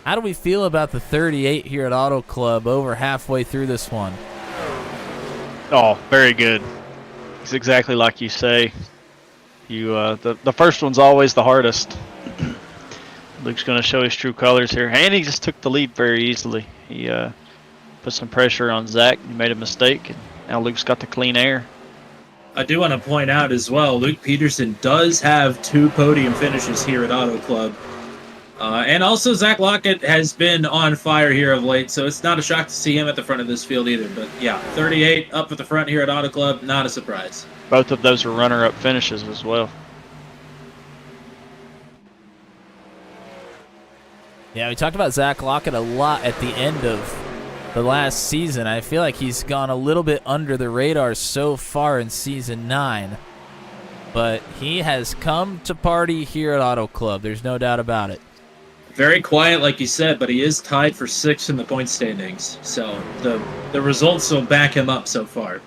How do we feel about the 38 here at Auto Club over halfway through this one? Oh, very good. It's exactly like you say. The first one's always the hardest. Luke's going to show his true colors here. And he just took the lead very easily. He put some pressure on Zach. He made a mistake. And now Luke's got the clean air. I do want to point out as well, Luke Peterson does have 2 podium finishes here at Auto Club. And also Zach Lockett has been on fire here of late, so it's not a shock to see him at the front of this field either. But yeah, 38 up at the front here at Auto Club, not a surprise. Both of those are runner-up finishes as well. Yeah, we talked about Zach Lockett a lot at the end of the last season. I feel like he's gone a little bit under the radar so far in Season 9. But he has come to party here at Auto Club. There's no doubt about it. Very quiet, like you said, but he is tied for 6th in the point standings. So the results will back him up so far.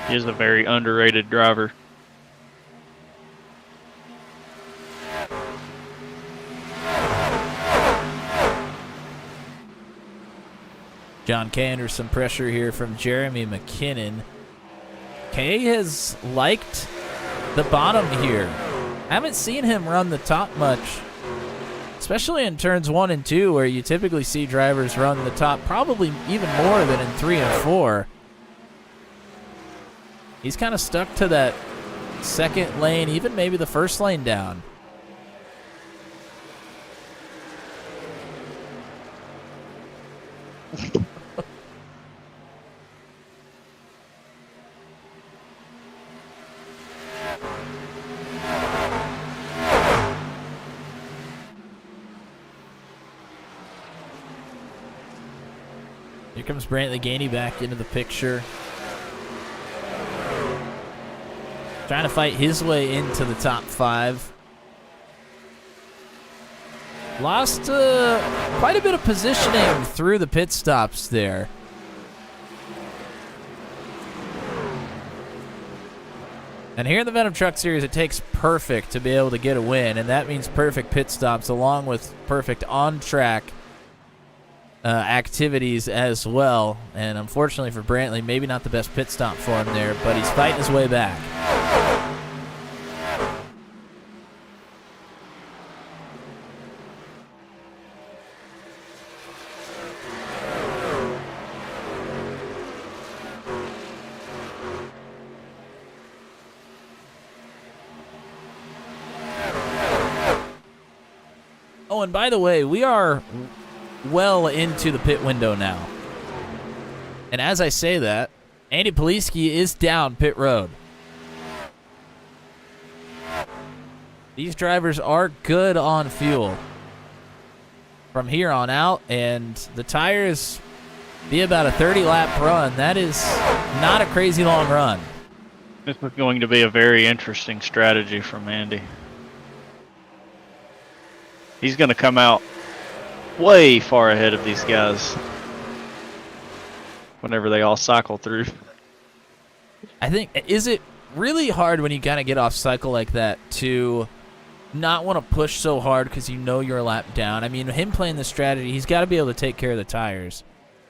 He is a very underrated driver. John Kay under some pressure here from Jeremy McKinnon. Kay has liked the bottom here. Haven't seen him run the top much, especially in turns 1 and 2, where you typically see drivers run the top probably even more than in 3 and 4. He's kind of stuck to that second lane, even maybe the first lane down. Here comes Brantley Gainey back into the picture. Trying to fight his way into the top 5. Lost quite a bit of positioning through the pit stops there. And here in the Venom Truck Series, it takes perfect to be able to get a win, and that means perfect pit stops along with perfect on-track activities as well. And unfortunately for Brantley, maybe not the best pit stop for him there, but he's fighting his way back. Oh, and by the way, we are well into the pit window now. And as I say that, Andy Poliski is down pit road. These drivers are good on fuel from here on out, and the tires be about a 30-lap run. That is not a crazy long run. This is going to be a very interesting strategy from Andy. He's going to come out way far ahead of these guys whenever they all cycle through. I think, is it really hard when you kind of get off cycle like that to not want to push so hard because you know you're a lap down? I mean, him playing this strategy, he's got to be able to take care of the tires.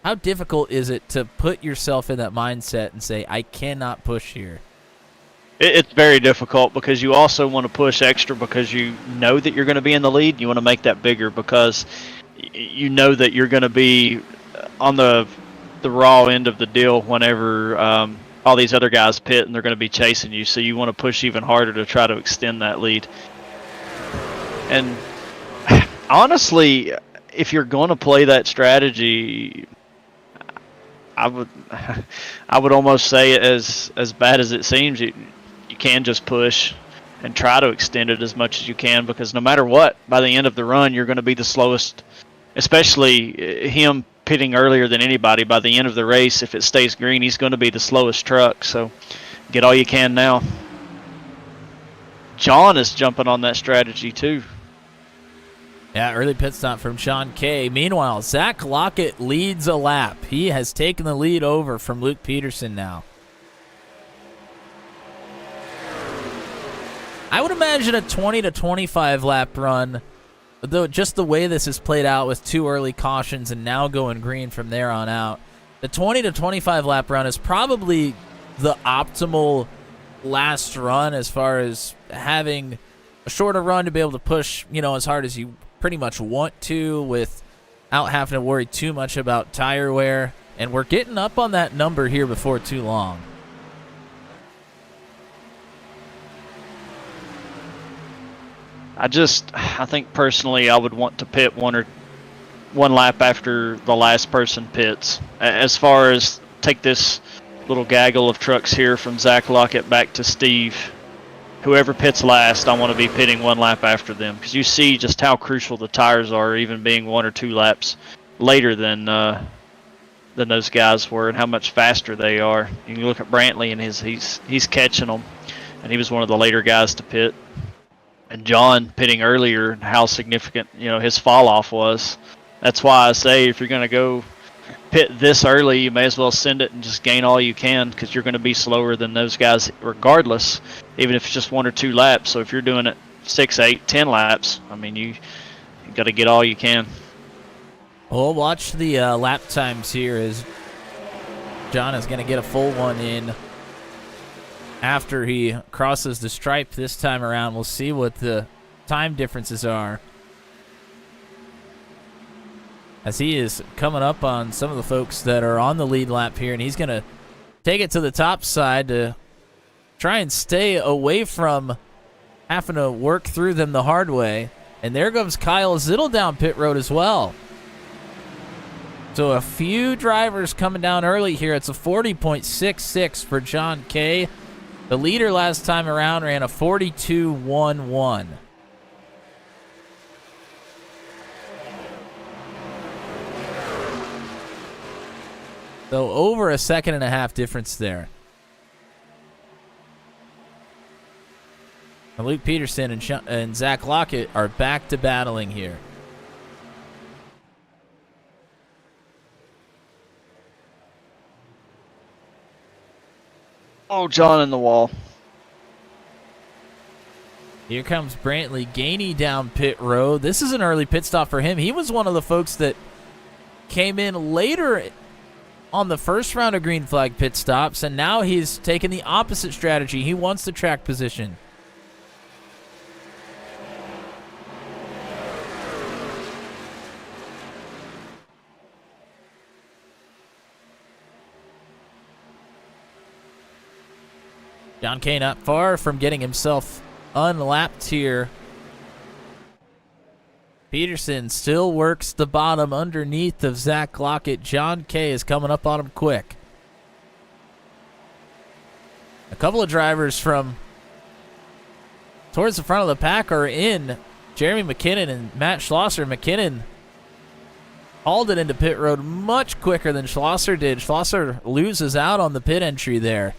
How difficult is it to put yourself in that mindset and say, I cannot push here? It's very difficult because you also want to push extra because you know that you're going to be in the lead. You want to make that bigger because you know that you're going to be on the raw end of the deal whenever all these other guys pit and they're going to be chasing you. So you want to push even harder to try to extend that lead. And honestly, if you're going to play that strategy, I would almost say, as bad as it seems, you can just push and try to extend it as much as you can, because no matter what, by the end of the run, you're going to be the slowest, especially him pitting earlier than anybody. By the end of the race, if it stays green, he's going to be the slowest truck. So get all you can now. John is jumping on that strategy too. Yeah, early pit stop from John Kay. Meanwhile, Zach Lockett leads a lap. He has taken the lead over from Luke Peterson now. I would imagine a 20 to 25 lap run, though just the way this is played out with 2 early cautions and now going green from there on out. The 20 to 25 lap run is probably the optimal last run as far as having a shorter run to be able to push, as hard as you pretty much want to without having to worry too much about tire wear. And we're getting up on that number here before too long. I think personally I would want to pit one lap after the last person pits. As far as take this little gaggle of trucks here from Zach Lockett back to Steve, whoever pits last, I want to be pitting 1 lap after them, because you see just how crucial the tires are, even being 1 or 2 laps later than those guys were, and how much faster they are. You can look at Brantley and he's catching them, and he was one of the later guys to pit. And John pitting earlier, how significant his fall off was. That's why I say if you're going to go pit this early, you may as well send it and just gain all you can, because you're going to be slower than those guys regardless, even if it's just 1 or 2 laps. So if you're doing it 6, 8, 10 laps, I mean, you got to get all you can. We'll watch the lap times here as John is going to get a full one in after he crosses the stripe this time around. We'll see what the time differences are, as he is coming up on some of the folks that are on the lead lap here, and he's going to take it to the top side to try and stay away from having to work through them the hard way. And there goes Kyle Zittel down pit road as well. So a few drivers coming down early here. It's a 40.66 for John Kay. The leader last time around ran a 42.11. So over a 1.5 seconds difference there. And Luke Peterson and Zach Lockett are back to battling here. Oh, John in the wall. Here comes Brantley Gainey down pit road. This is an early pit stop for him. He was one of the folks that came in later on the first round of green flag pit stops, and now he's taken the opposite strategy. He wants the track position. John Kay not far from getting himself unlapped here. Peterson still works the bottom underneath of Zach Lockett. John Kay is coming up on him quick. A couple of drivers from towards the front of the pack are in. Jeremy McKinnon and Matt Schlosser. McKinnon hauled it into pit road much quicker than Schlosser did. Schlosser loses out on the pit entry there.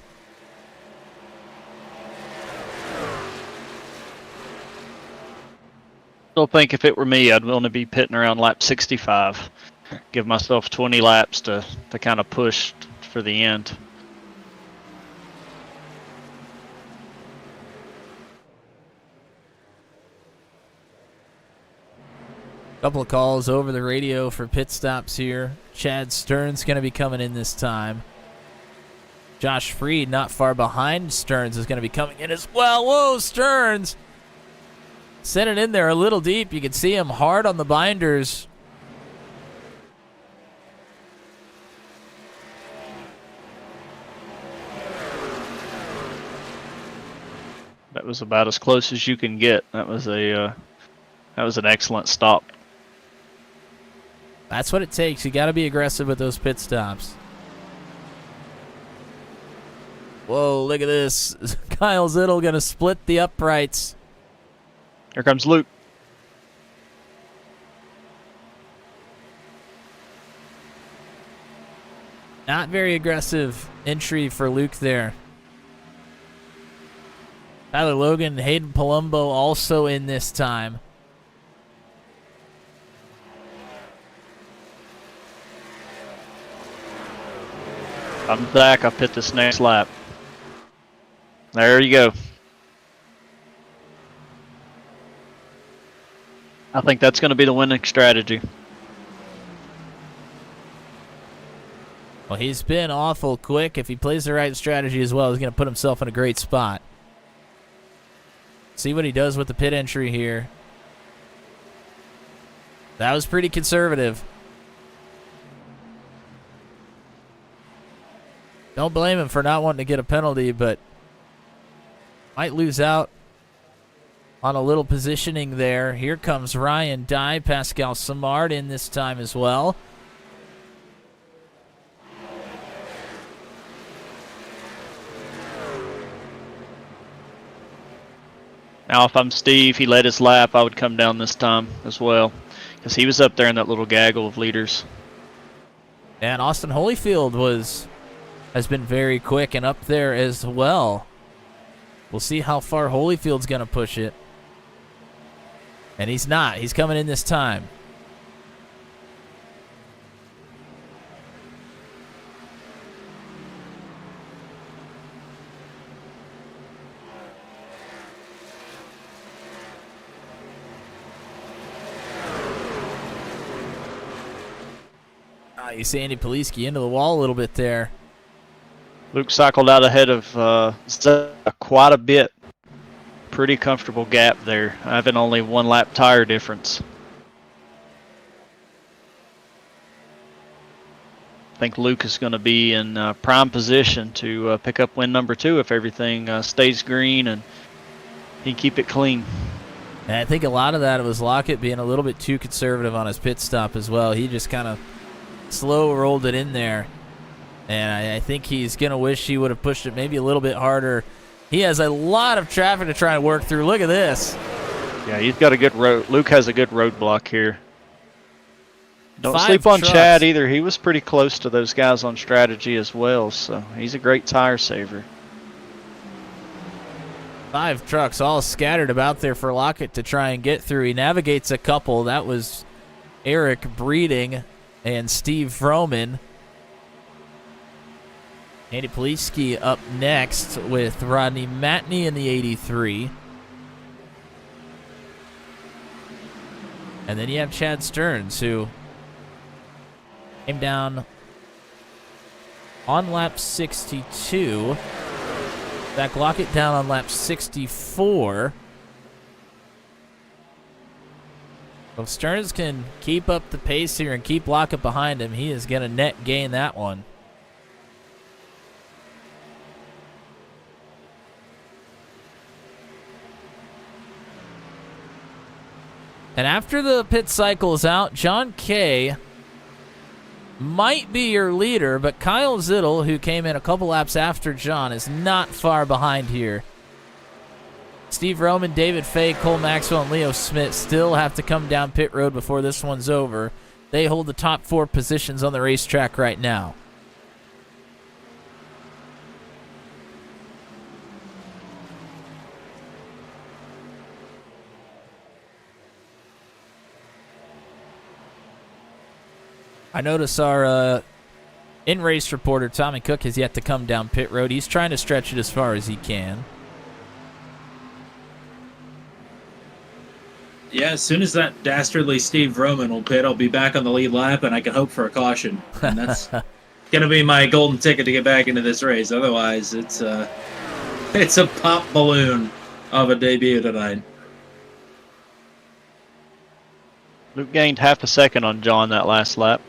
Still think if it were me, I'd want to be pitting around lap 65. Give myself 20 laps to kind of push for the end. Couple of calls over the radio for pit stops here. Chad Stearns going to be coming in this time. Josh Freed not far behind Stearns is going to be coming in as well. Whoa, Stearns! Sent it in there a little deep. You can see him hard on the binders. That was about as close as you can get. That was an excellent stop. That's what it takes. You got to be aggressive with those pit stops. Whoa, look at this. Kyle Zittel going to split the uprights. Here comes Luke. Not very aggressive entry for Luke there. Tyler Logan, Hayden Palumbo also in this time. I'm Zach. I'll pit this next lap. There you go. I think that's going to be the winning strategy. Well, he's been awful quick. If he plays the right strategy as well, he's going to put himself in a great spot. See what he does with the pit entry here. That was pretty conservative. Don't blame him for not wanting to get a penalty, but might lose out on a little positioning there. Here comes Ryan Dye, Pascal Samard in this time as well. Now, if I'm Steve, he led his lap, I would come down this time as well, because he was up there in that little gaggle of leaders. And Austin Holyfield has been very quick and up there as well. We'll see how far Holyfield's going to push it. And he's not. He's coming in this time. You see Andy Poliski into the wall a little bit there. Luke cycled out ahead of Zach quite a bit. Pretty comfortable gap there, having only 1 lap tire difference. I think Luke is going to be in prime position to pick up win number 2 if everything stays green and he can keep it clean. And I think a lot of that was Lockett being a little bit too conservative on his pit stop as well. He just kind of slow rolled it in there. And I think he's going to wish he would have pushed it maybe a little bit harder. He has a lot of traffic to try and work through. Look at this. Yeah, he's got a good road. Luke has a good roadblock here. Don't 5 sleep on trucks. Chad either. He was pretty close to those guys on strategy as well, so he's a great tire saver. 5 trucks all scattered about there for Lockett to try and get through. He navigates a couple. That was Eric Breeding and Steve Froman. Andy Poliski up next with Rodney Matney in the 83. And then you have Chad Stearns, who came down on lap 62. Zach Lockett down on lap 64. If Stearns can keep up the pace here and keep Lockett behind him, he is going to net gain that one. And after the pit cycle is out, John Kay might be your leader, but Kyle Zittel, who came in a couple laps after John, is not far behind here. Steve Roman, David Fay, Cole Maxwell, and Leo Smith still have to come down pit road before this one's over. They hold the top 4 positions on the racetrack right now. I notice our in-race reporter, Tommy Cook, has yet to come down pit road. He's trying to stretch it as far as he can. Yeah, as soon as that dastardly Steve Roman will pit, I'll be back on the lead lap, and I can hope for a caution. And that's going to be my golden ticket to get back into this race. Otherwise, it's a pop balloon of a debut tonight. Luke gained half a second on John that last lap.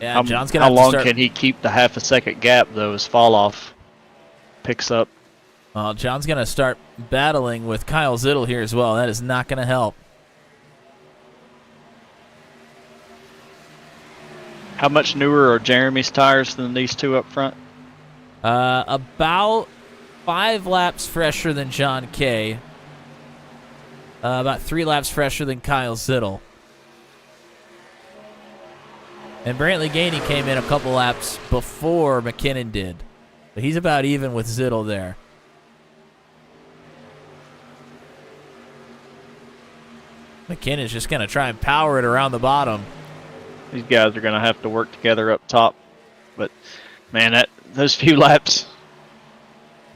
Yeah, John's gonna how have to long start... can he keep the half a second gap, though, as fall off picks up? Well, John's going to start battling with Kyle Zittel here as well. That is not going to help. How much newer are Jeremy's tires than these two up front? About 5 laps fresher than John Kay. About 3 laps fresher than Kyle Zittel. And Brantley Gainey came in a couple laps before McKinnon did. But he's about even with Zittel there. McKinnon's just going to try and power it around the bottom. These guys are going to have to work together up top. But man, those few laps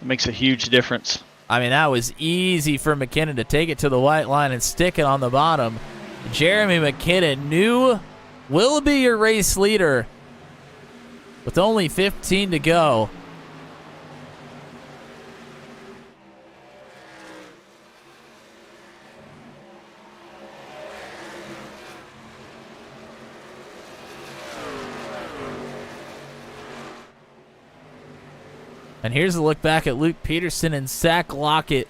makes a huge difference. I mean, that was easy for McKinnon to take it to the white line and stick it on the bottom. Jeremy McKinnon, new Willoughby your race leader with only 15 to go. And here's a look back at Luke Peterson and Zach Lockett,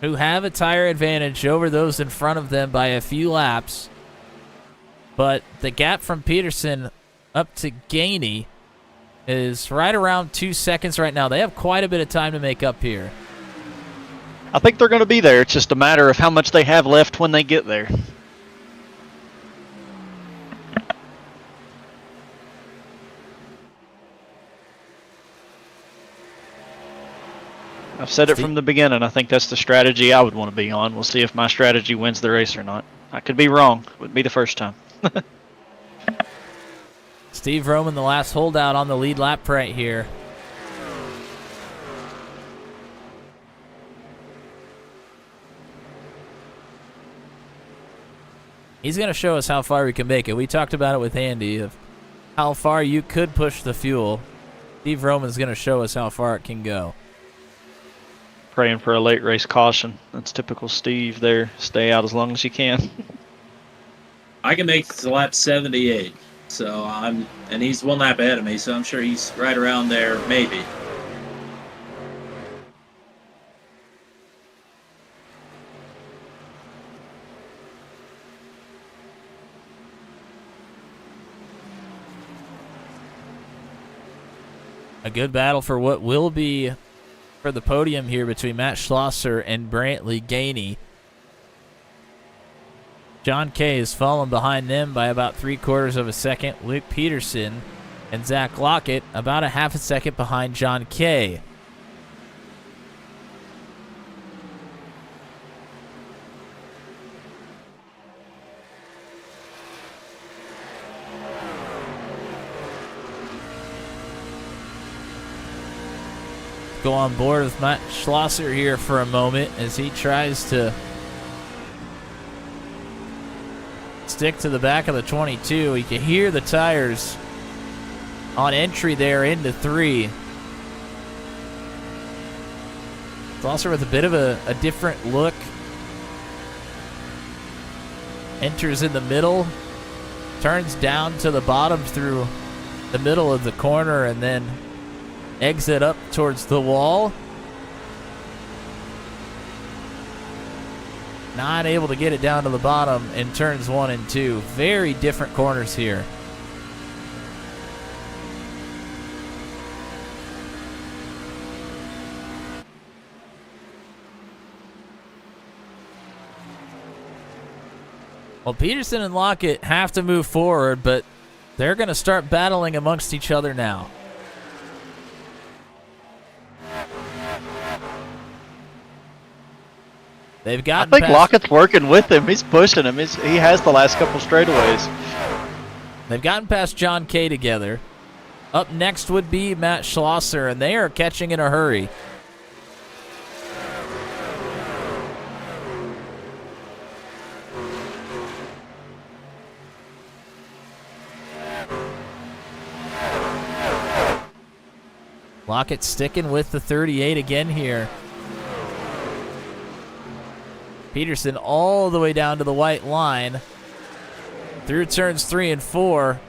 who have a tire advantage over those in front of them by a few laps. But the gap from Peterson up to Gainey is right around 2 seconds right now. They have quite a bit of time to make up here. I think they're going to be there. It's just a matter of how much they have left when they get there. I've said it from the beginning. I think that's the strategy I would want to be on. We'll see if my strategy wins the race or not. I could be wrong. Wouldn't be the first time. Steve Roman, the last holdout on the lead lap right here. He's going to show us how far we can make it. We talked about it with Andy of how far you could push the fuel. Steve Roman's going to show us how far it can go. Praying for a late race caution. That's typical Steve there. Stay out as long as you can. I can make it to lap 78, and he's 1 lap ahead of me, so I'm sure he's right around there, maybe. A good battle for what will be for the podium here between Matt Schlosser and Brantley Gainey. John Kay has fallen behind them by about 3/4 of a second. Luke Peterson and Zach Lockett about a 1/2 a second behind John Kay. Go on board with Matt Schlosser here for a moment as he tries to stick to the back of the 22. You can hear the tires on entry there into 3. Schlosser with a bit of a different look. Enters in the middle, turns down to the bottom through the middle of the corner, and then exit up towards the wall. Not able to get it down to the bottom in turns 1 and 2. Very different corners here. Well, Peterson and Lockett have to move forward, but they're going to start battling amongst each other now. They've gotten I think Lockett's working with him. He's pushing him. He has the last couple straightaways. They've gotten past John Kay together. Up next would be Matt Schlosser, and they are catching in a hurry. Lockett sticking with the 38 again here. Peterson all the way down to the white line. Through turns 3 and 4.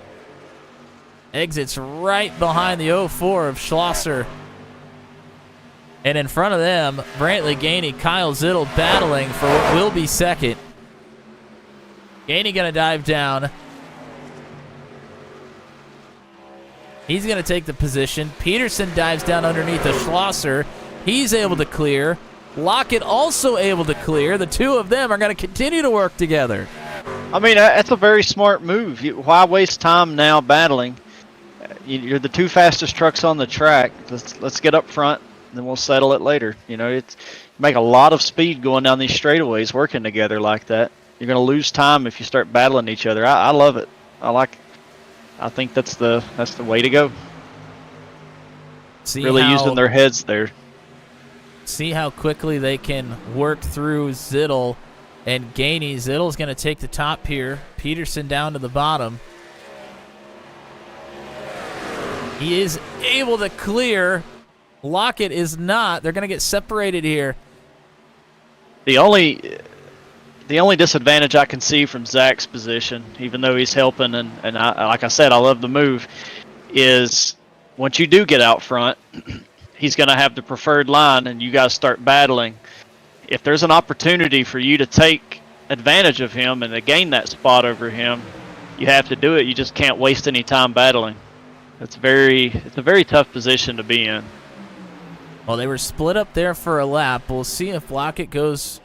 Exits right behind the 04 of Schlosser. And in front of them, Brantley Gainey, Kyle Zittel battling for what will be second. Gainey going to dive down. He's going to take the position. Peterson dives down underneath the Schlosser. He's able to clear. Lockett also able to clear. The two of them are going to continue to work together. I mean, that's a very smart move. Why waste time now battling? You're the 2 fastest trucks on the track. Let's get up front, and then we'll settle it later. You know, it's make a lot of speed going down these straightaways working together like that. You're going to lose time if you start battling each other. I love it. I like it. I think that's the way to go. See Really how, using their heads there. See how quickly they can work through Zittel and Gainey. Zittel's going to take the top here. Peterson down to the bottom. He is able to clear. Lockett is not. They're going to get separated here. The only disadvantage I can see from Zach's position, even though he's helping, and like I said, I love the move, is once you do get out front, he's going to have the preferred line, and you guys start battling. If there's an opportunity for you to take advantage of him and to gain that spot over him, you have to do it. You just can't waste any time battling. It's a very tough position to be in. Well, they were split up there for a lap. We'll see if Lockett goes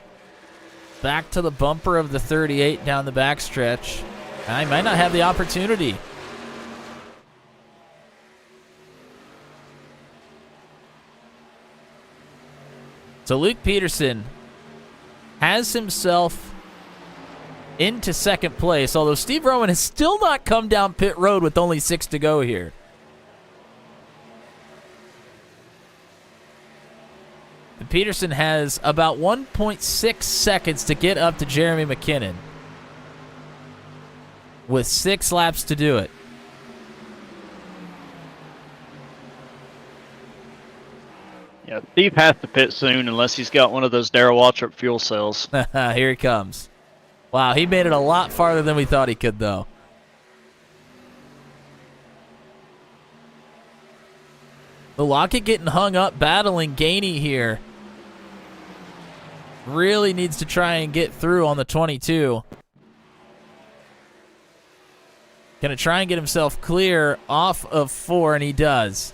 back to the bumper of the 38 down the backstretch. I might not have the opportunity. So Luke Peterson has himself into second place, although Steve Rowan has still not come down pit road with only 6 to go here. And Peterson has about 1.6 seconds to get up to Jeremy McKinnon with 6 laps to do it. Yeah, Steve has to pit soon unless he's got one of those Darrell Waltrip fuel cells. Here he comes. Wow, he made it a lot farther than we thought he could, though. The Lockett getting hung up battling Gainey here. Really needs to try and get through on the 22. Gonna try and get himself clear off of 4, and he does.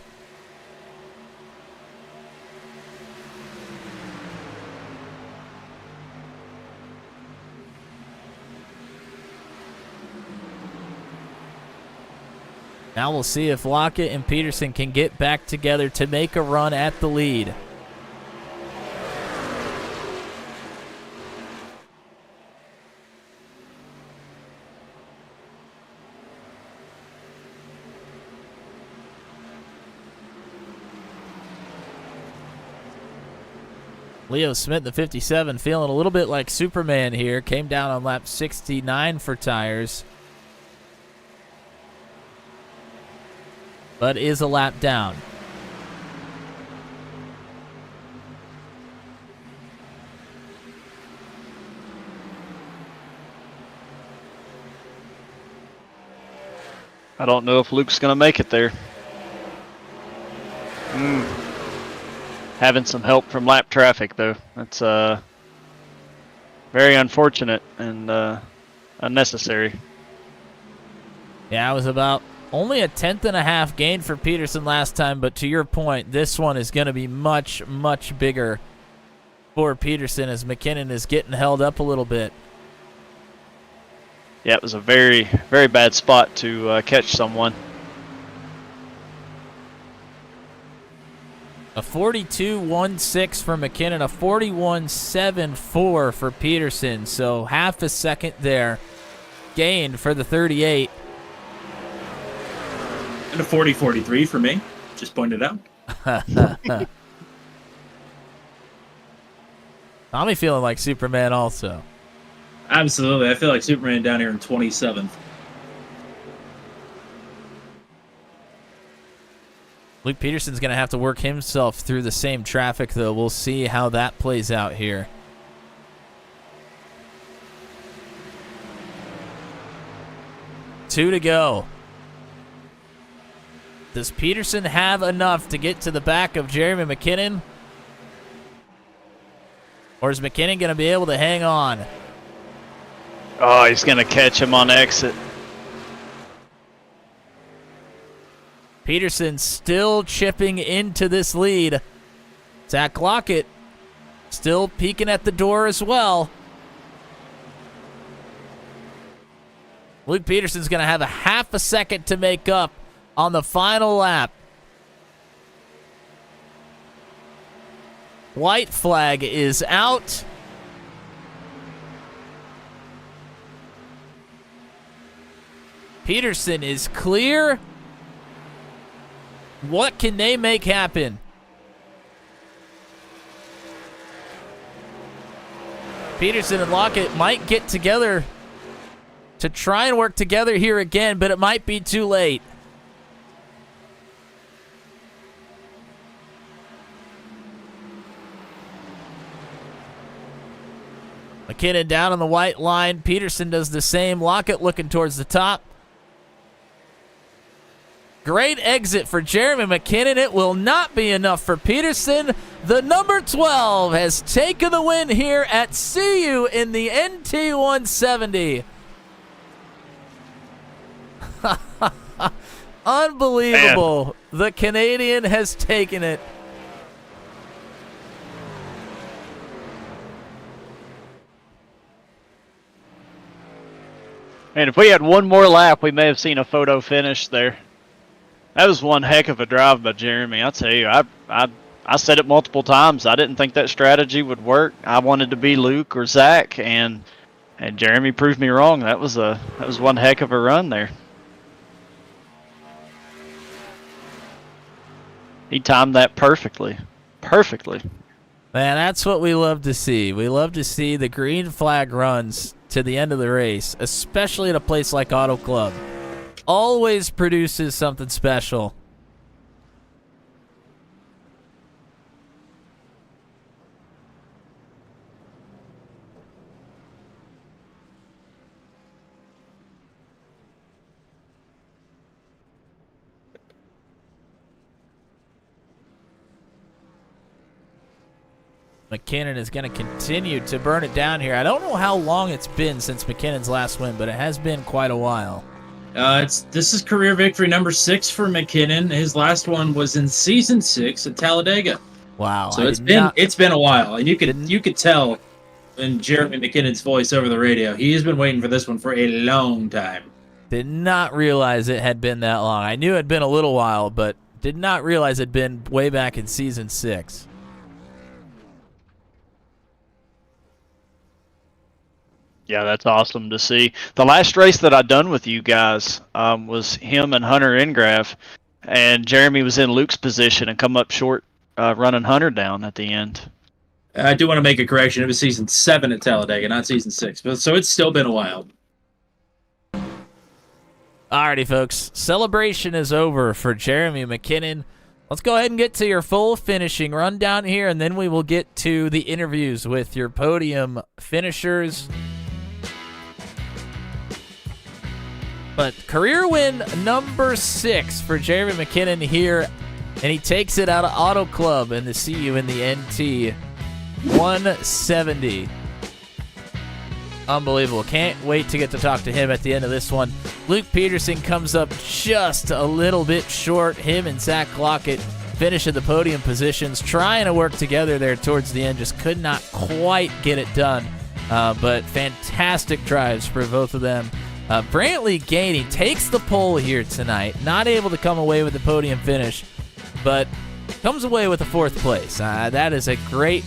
Now we'll see if Lockett and Peterson can get back together to make a run at the lead. Leo Smith, the 57, feeling a little bit like Superman here. Came down on lap 69 for tires, but is a lap down. I don't know if Luke's going to make it there. Having some help from lap traffic, though. That's very unfortunate and unnecessary. Yeah, it was about only a 1/10.5 gain for Peterson last time, but to your point, this one is going to be much, much bigger for Peterson as McKinnon is getting held up a little bit. Yeah, it was a very, very bad spot to catch someone. A 42.16 for McKinnon, a 41.74 for Peterson, so half a second there gained for the 38. And a 40.43 for me. Just pointed out. Tommy feeling like Superman also. Absolutely. I feel like Superman down here in 27th. Luke Peterson's going to have to work himself through the same traffic, though. We'll see how that plays out here. Two to go. Does Peterson have enough to get to the back of Jeremy McKinnon? Or is McKinnon going to be able to hang on? Oh, he's going to catch him on exit. Peterson still chipping into this lead. Zach Lockett still peeking at the door as well. Luke Peterson's going to have a half a second to make up on the final lap. White flag is out. Peterson is clear. What can they make happen? Peterson and Lockett might get together to try and work together here again, but it might be too late. McKinnon down on the white line. Peterson does the same. Lockett looking towards the top. Great exit for Jeremy McKinnon. It will not be enough for Peterson. The number 12 has taken the win here at CU in the NT 170. Unbelievable. Man. The Canadian has taken it. And if we had one more lap, we may have seen a photo finish there. That was one heck of a drive by Jeremy. I tell you, I said it multiple times. I didn't think that strategy would work. I wanted to be Luke or Zach, and Jeremy proved me wrong. That was one heck of a run there. He timed that perfectly. Perfectly. Man, that's what we love to see. We love to see the green flag runs to the end of the race, especially at a place like Auto Club. Always produces something special. McKinnon is going to continue to burn it down here. I don't know how long it's been since McKinnon's last win, but it has been quite a while. This is career victory number 6 for McKinnon. His last one was in season 6 at Talladega. Wow! So it's been a while, and you could tell in Jeremy McKinnon's voice over the radio. He has been waiting for this one for a long time. Did not realize it had been that long. I knew it had been a little while, but did not realize it had been way back in season 6. Yeah, that's awesome to see. The last race that I done with you guys was him and Hunter Ingraf, and Jeremy was in Luke's position and come up short running Hunter down at the end. I do want to make a correction. It was season 7 at Talladega, not season 6. But so it's still been a while. Alrighty, folks. Celebration is over for Jeremy McKinnon. Let's go ahead and get to your full finishing rundown here, and then we will get to the interviews with your podium finishers. But career win number 6 for Jeremy McKinnon here, and he takes it out of Auto Club in the CU in the NT 170. Unbelievable. Can't wait to get to talk to him at the end of this one. Luke Peterson comes up just a little bit short. Him and Zach Lockett finish in the podium positions, trying to work together there towards the end. Just could not quite get it done. But fantastic drives for both of them. Brantley Gainey takes the pole here tonight. Not able to come away with the podium finish, but comes away with the 4th place. That is a great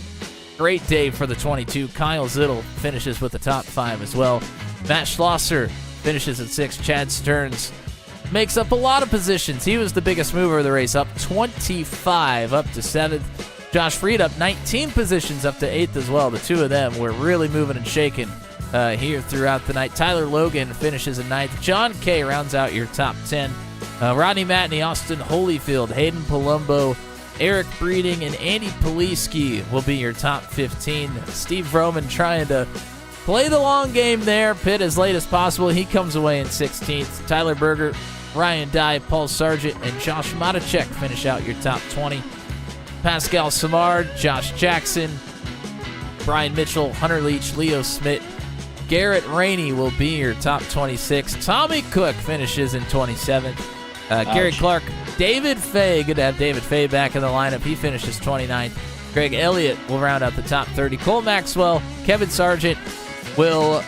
day for the 22. Kyle Zittel finishes with the top 5 as well. Matt Schlosser finishes at 6. Chad Stearns makes up a lot of positions. He was the biggest mover of the race, up 25 up to 7th. Josh Freed up 19 positions up to 8th as well. The two of them were really moving and shaking here throughout the night. Tyler Logan finishes in 9th. John Kay rounds out your top 10. Rodney Matney, Austin Holyfield, Hayden Palumbo, Eric Breeding, and Andy Poliski will be your top 15. Steve Vroman trying to play the long game there, pit as late as possible. He comes away in 16th. Tyler Berger, Ryan Dye, Paul Sargent, and Josh Matacek finish out your top 20. Pascal Samard, Josh Jackson, Brian Mitchell, Hunter Leach, Leo Smith, Garrett Rainey will be your top 26. Tommy Cook finishes in 27th. Gary Clark, David Fay, good to have David Fay back in the lineup. He finishes 29th. Greg Elliott will round out the top 30. Cole Maxwell, Kevin Sargent will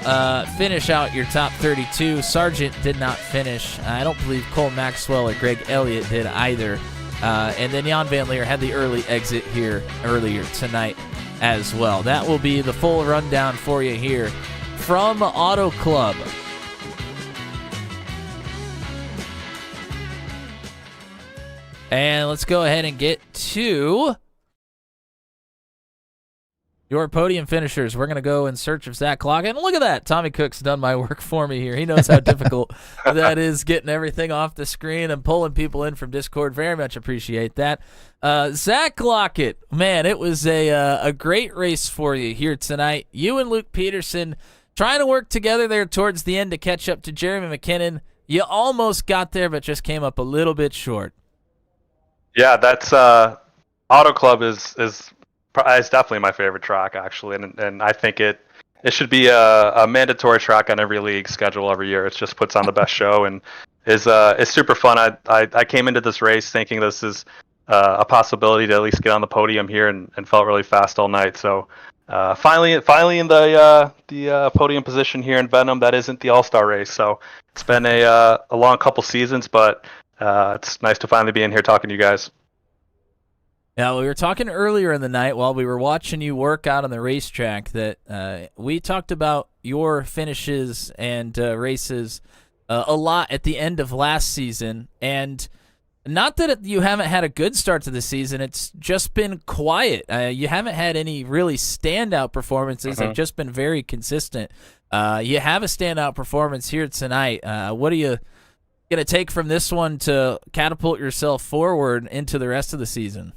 finish out your top 32. Sargent did not finish. I don't believe Cole Maxwell or Greg Elliott did either. And then Jan Van Leer had the early exit here earlier tonight as well. That will be the full rundown for you here from Auto Club. And let's go ahead and get to your podium finishers. We're going to go in search of Zach Lockett. And look at that. Tommy Cook's done my work for me here. He knows how difficult that is, getting everything off the screen and pulling people in from Discord. Very much appreciate that. Zach Lockett, man, it was a great race for you here tonight. You and Luke Peterson trying to work together there towards the end to catch up to Jeremy McKinnon. You almost got there, but just came up a little bit short. Yeah, that's Auto Club is definitely my favorite track, actually, and I think it should be a mandatory track on every league schedule every year. It just puts on the best show and is super fun. I came into this race thinking this is a possibility to at least get on the podium here, and felt really fast all night. So finally in the podium position here in Venom. That isn't the All-Star race, so it's been a long couple seasons, but it's nice to finally be in here talking to you guys. Now, we were talking earlier in the night while we were watching you work out on the racetrack that we talked about your finishes and races a lot at the end of last season. And not that you haven't had a good start to the season, it's just been quiet. You haven't had any really standout performances. They've just been very consistent. You have a standout performance here tonight. What are you going to take from this one to catapult yourself forward into the rest of the season?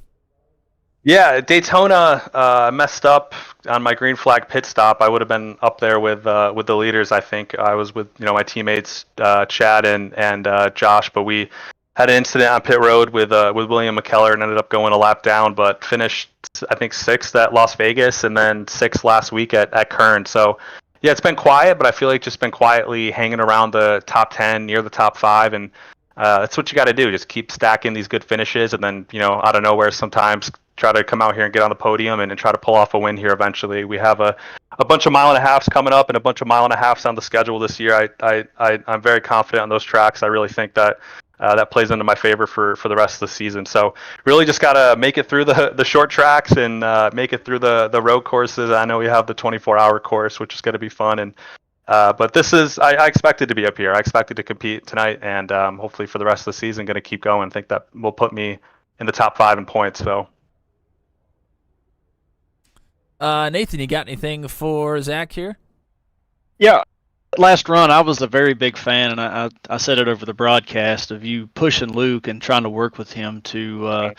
Yeah, Daytona messed up on my green flag pit stop. I would have been up there with the leaders. I think I was with my teammates Chad and Josh, but we had an incident on pit road with William McKellar and ended up going a lap down, but finished I think 6th at Las Vegas and then 6th last week at Kern. So yeah, it's been quiet, but I feel like just been quietly hanging around the top 10, near the top 5, and that's what you got to do. Just keep stacking these good finishes, and then out of nowhere sometimes try to come out here and get on the podium and try to pull off a win here eventually. We have a bunch of 1.5 miles coming up and a bunch of 1.5 miles on the schedule this year. I'm very confident on those tracks. I really think that that plays into my favor for the rest of the season. So really just got to make it through the short tracks and make it through the road courses. I know we have the 24-hour course, which is going to be fun. And but this is, I expected to be up here. I expected to compete tonight, and hopefully for the rest of the season, going to keep going. I think that will put me in the top 5 in points. So. Nathan, you got anything for Zach here? Yeah. Last run, I was a very big fan, and I said it over the broadcast, of you pushing Luke and trying to work with him to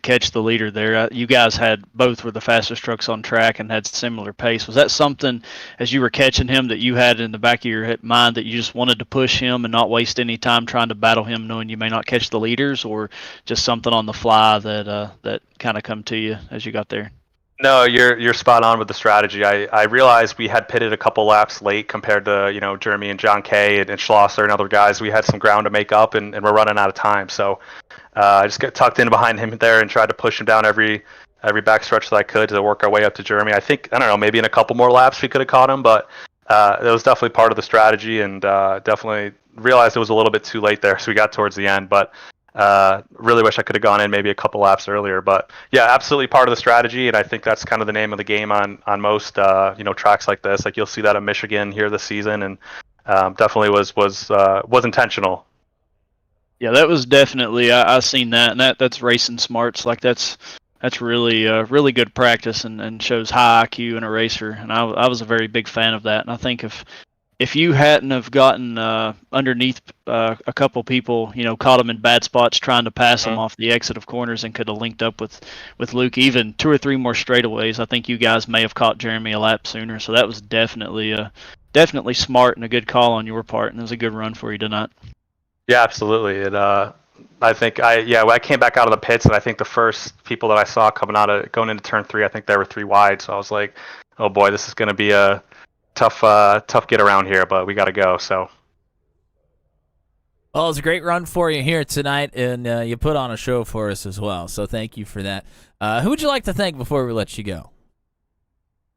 catch the leader there. You guys both were the fastest trucks on track and had similar pace. Was that something, as you were catching him, that you had in the back of your mind that you just wanted to push him and not waste any time trying to battle him, knowing you may not catch the leaders, or just something on the fly that kind of come to you as you got there? No, you're spot on with the strategy. I realized we had pitted a couple laps late compared to Jeremy and John Kay and Schlosser and other guys. We had some ground to make up, and we're running out of time. So I just got tucked in behind him there and tried to push him down every backstretch that I could to work our way up to Jeremy. I think, I don't know, maybe in a couple more laps we could have caught him, but that was definitely part of the strategy, and definitely realized it was a little bit too late there, so we got towards the end. But really wish I could have gone in maybe a couple laps earlier, but yeah, absolutely part of the strategy, and I think that's kind of the name of the game on most tracks like this. Like you'll see that at Michigan here this season, and definitely was intentional. Yeah, that was definitely I seen that, and that's racing smarts. Like that's really good practice and shows high IQ in a racer, and I was a very big fan of that. And I think if you hadn't have gotten underneath a couple people, caught them in bad spots trying to pass them off the exit of corners and could have linked up with Luke even 2 or 3 more straightaways, I think you guys may have caught Jeremy a lap sooner. So that was definitely smart and a good call on your part, and it was a good run for you tonight. Yeah, absolutely. I think when I came back out of the pits, and I think the first people that I saw going into turn 3, I think they were 3 wide. So I was like, oh boy, this is going to be a tough get around here, but we got to go. So, well, it's a great run for you here tonight, and you put on a show for us as well. So thank you for that. Who would you like to thank before we let you go?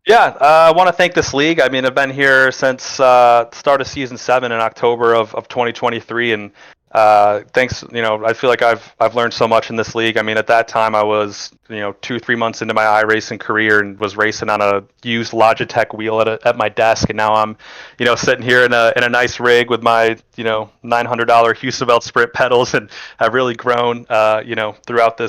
Yeah, I want to thank this league. I mean, I've been here since start of season 7 in October of 2023, and thanks. I feel like I've learned so much in this league. I mean, at that time I was 2-3 months into my iRacing career and was racing on a used Logitech wheel at my desk, and now I'm sitting here in a nice rig with my $900 Husavelt Sprint pedals, and I've really grown throughout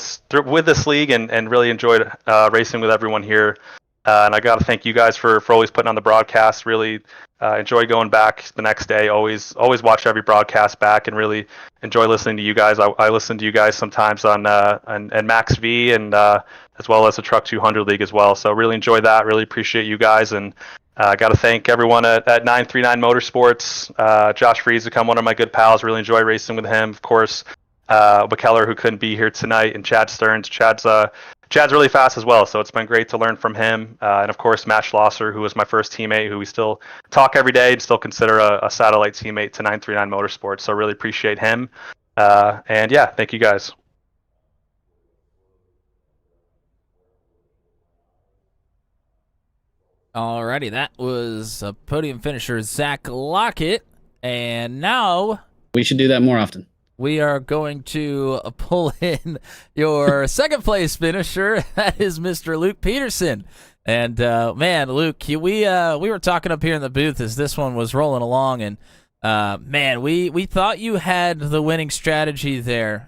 with this league, and really enjoyed racing with everyone here. And I got to thank you guys for always putting on the broadcast. Really enjoy going back the next day. Always watch every broadcast back, and really enjoy listening to you guys. I listen to you guys sometimes on Max V, and as well as the Truck 200 League as well. So really enjoy that. Really appreciate you guys, and I got to thank everyone at 939 Motorsports. Josh Friese, one of my good pals. Really enjoy racing with him. Of course, McKellar, who couldn't be here tonight, and Chad Stearns. Chad's really fast as well, so it's been great to learn from him. And of course, Matt Schlosser, who was my first teammate, who we still talk every day and still consider a satellite teammate to 939 Motorsports. So really appreciate him. And yeah, thank you guys. Alrighty, that was a podium finisher, Zach Lockett. And now we should do that more often. We are going to pull in your second place finisher. That is Mr. Luke Peterson. And man, Luke, we were talking up here in the booth as this one was rolling along, and man, we thought you had the winning strategy there.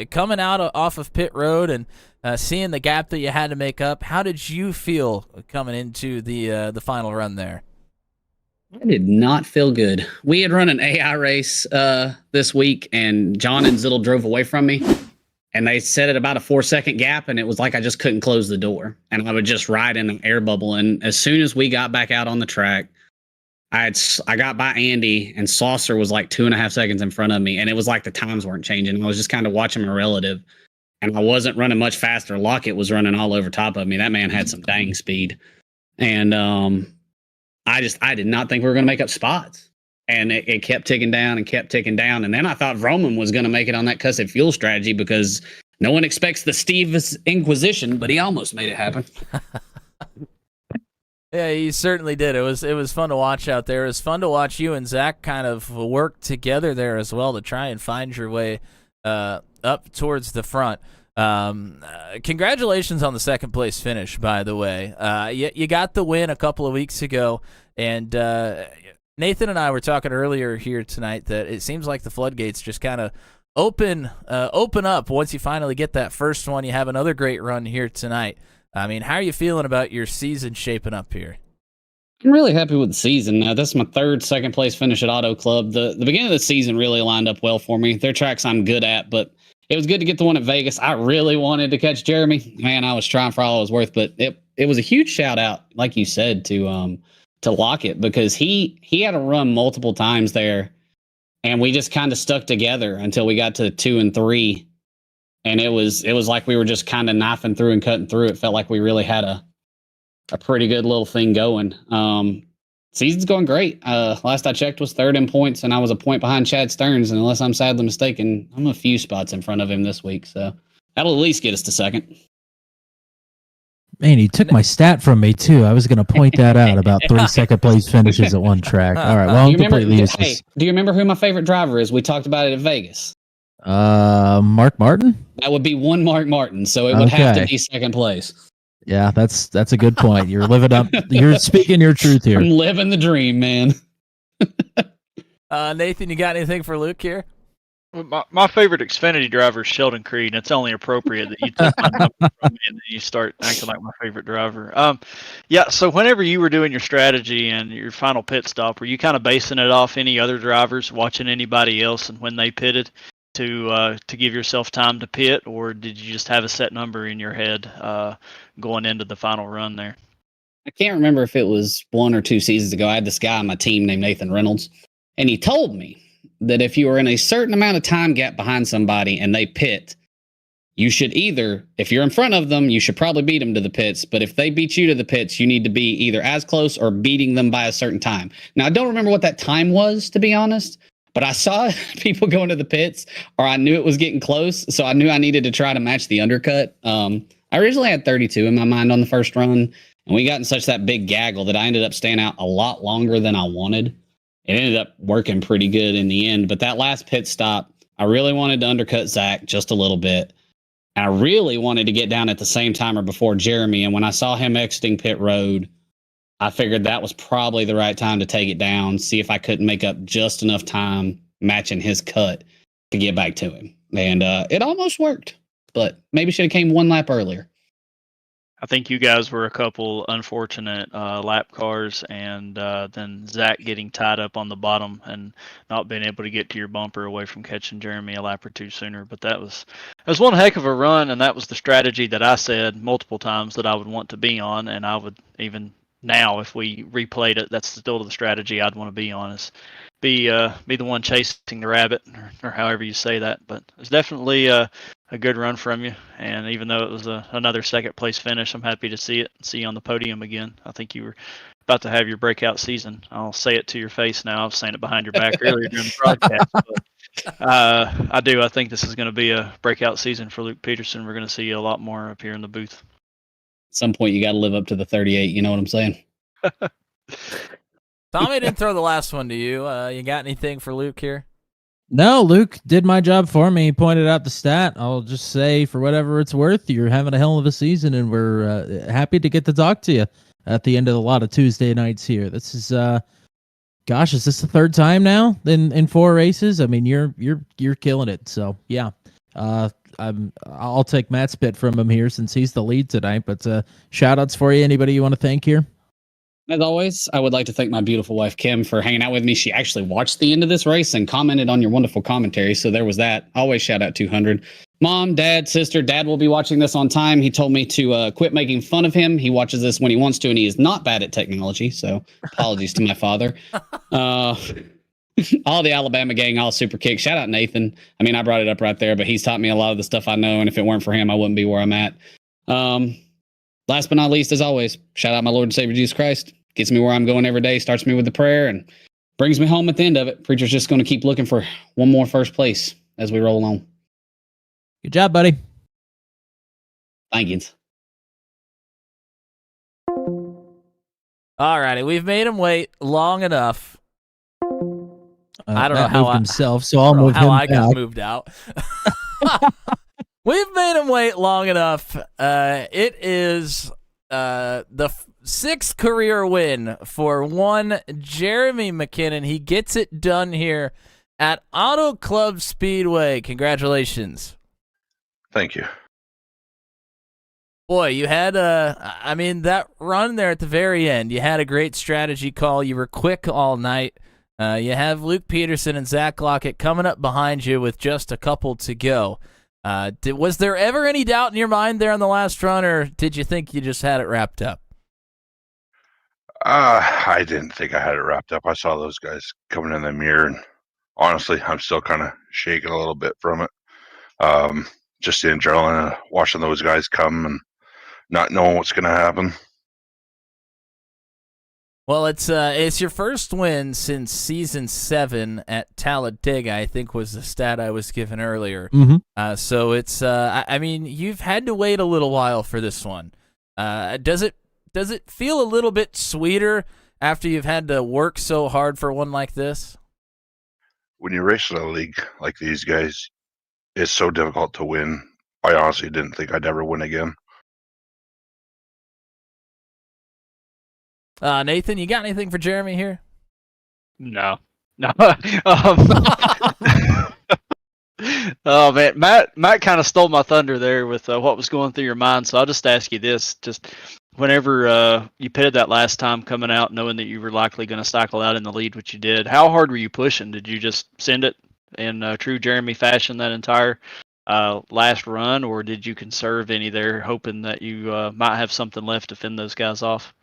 Coming out off of pit road and seeing the gap that you had to make up, how did you feel coming into the final run there? I did not feel good. We had run an AI race this week, and John and Zittle drove away from me, and they set it about a 4-second gap, and it was like I just couldn't close the door, and I would just ride in an air bubble. And as soon as we got back out on the track, I got by Andy, and Saucer was like 2.5 seconds in front of me, and it was like the times weren't changing. I was just kind of watching my relative, and I wasn't running much faster. Lockett was running all over top of me. That man had some dang speed, and I did not think we were going to make up spots, and it kept ticking down and kept ticking down. And then I thought Roman was going to make it on that cussed fuel strategy, because no one expects the Steve's Inquisition, but he almost made it happen. Yeah, he certainly did. It was fun to watch out there. It was fun to watch you and Zach kind of work together there as well to try and find your way up towards the front. Congratulations on the second place finish, by the way. You got the win a couple of weeks ago, and Nathan and I were talking earlier here tonight that it seems like the floodgates just kind of open up once you finally get that first one. You have another great run here tonight. I mean, how are you feeling about your season shaping up here? I'm really happy with the season. This is my third second place finish at Auto Club. The beginning of the season really lined up well for me. They're tracks I'm good at, but it was good to get the one at Vegas. I really wanted to catch Jeremy. Man, I was trying for all it was worth, but it was a huge shout out, like you said, to Lockett, because he had to run multiple times there, and we just kind of stuck together until we got to 2 and 3. And it was like we were just kind of knifing through and cutting through. It felt like we really had a pretty good little thing going. Season's going great. Last I checked was third in points, and I was a point behind Chad Stearns. And unless I'm sadly mistaken, I'm a few spots in front of him this week. So that'll at least get us to second. Man, he took my stat from me, too. I was going to point that out about 3 second place finishes at one track. All right, well, I'm completely useless. Do you remember who my favorite driver is? We talked about it at Vegas. Mark Martin? That would be one Mark Martin, so it would have to be second place. Yeah, that's a good point. You're living up. You're speaking your truth here. I'm living the dream, man. Nathan, you got anything for Luke here? My favorite Xfinity driver is Sheldon Creed, and it's only appropriate that you took my number from me and then you start acting like my favorite driver. Yeah, so whenever you were doing your strategy and your final pit stop, were you kind of basing it off any other drivers, watching anybody else and when they pitted to give yourself time to pit, or did you just have a set number in your head going into the final run there? I can't remember if it was 1 or 2 seasons ago. I had this guy on my team named Nathan Reynolds, and he told me that if you were in a certain amount of time gap behind somebody and they pit, you should either, if you're in front of them, you should probably beat them to the pits. But if they beat you to the pits, you need to be either as close or beating them by a certain time. Now, I don't remember what that time was, to be honest, but I saw people going to the pits, or I knew it was getting close. So I knew I needed to try to match the undercut. I originally had 32 in my mind on the first run, and we got in such that big gaggle that I ended up staying out a lot longer than I wanted. It ended up working pretty good in the end, but that last pit stop, I really wanted to undercut Zach just a little bit. And I really wanted to get down at the same time or before Jeremy. And when I saw him exiting pit road, I figured that was probably the right time to take it down, see if I couldn't make up just enough time matching his cut to get back to him. And it almost worked, but maybe should have came one lap earlier. I think you guys were a couple unfortunate lap cars, and then Zach getting tied up on the bottom and not being able to get to your bumper away from catching Jeremy a lap or two sooner. But that was one heck of a run, and that was the strategy that I said multiple times that I would want to be on, and I would even now, if we replayed it, that's still the strategy I'd want to be on, is be the one chasing the rabbit, or however you say that. But it's definitely a good run from you, and even though it was another second place finish, I'm happy to see you on the podium again. I think you were about to have your breakout season. I'll say it to your face now. I was saying it behind your back earlier during the broadcast. But, I think this is going to be a breakout season for Luke Peterson. We're going to see a lot more up here in the booth. At some point, you got to live up to the 38. You know what I'm saying? Tommy didn't throw the last one to you. You got anything for Luke here? No, Luke did my job for me. He pointed out the stat. I'll just say, for whatever it's worth, you're having a hell of a season, and we're happy to get to talk to you at the end of a lot of Tuesday nights here. This is, gosh, is this the third time now in 4 races? I mean, you're killing it. So yeah, I'll take Matt's bit from him here since he's the lead tonight. But shout outs for you. Anybody you want to thank here? As always, I would like to thank my beautiful wife, Kim, for hanging out with me. She actually watched the end of this race and commented on your wonderful commentary. So there was that. Always shout out 200. Mom, dad, sister. Dad will be watching this on time. He told me to quit making fun of him. He watches this when he wants to, and he is not bad at technology. So apologies to my father. All the Alabama gang, all super kick. Shout out Nathan. I mean, I brought it up right there, but he's taught me a lot of the stuff I know. And if it weren't for him, I wouldn't be where I'm at. Last but not least, as always, shout out my Lord and Savior Jesus Christ. Gets me where I'm going every day, starts me with the prayer, and brings me home at the end of it. Preacher's just going to keep looking for one more first place as we roll on. Good job, buddy. Thank you. All righty, we've made him wait long enough. I don't know Matt how moved himself, so I'll move him I got back. moved out. We've made him wait long enough. It is the 6th career win for one Jeremy McKinnon. He gets it done here at Auto Club Speedway. Congratulations. Thank you. Boy, you had that run there at the very end. You had a great strategy call. You were quick all night. You have Luke Peterson and Zach Lockett coming up behind you with just a couple to go. Was there ever any doubt in your mind there on the last run, or did you think you just had it wrapped up? I didn't think I had it wrapped up. I saw those guys coming in the mirror, and honestly, I'm still kind of shaking a little bit from it. Just the adrenaline of watching those guys come and not knowing what's going to happen. Well, it's your first win since season 7 at Talladega, I think was the stat I was given earlier. Mm-hmm. So it's I mean, you've had to wait a little while for this one. Does it feel a little bit sweeter after you've had to work so hard for one like this? When you race in a league like these guys, it's so difficult to win. I honestly didn't think I'd ever win again. Nathan, you got anything for Jeremy here? No. Oh man, Matt kind of stole my thunder there with what was going through your mind. So I'll just ask you this: just whenever you pitted that last time, coming out knowing that you were likely going to cycle out in the lead, which you did, how hard were you pushing? Did you just send it in true Jeremy fashion that entire last run, or did you conserve any there, hoping that you might have something left to fend those guys off?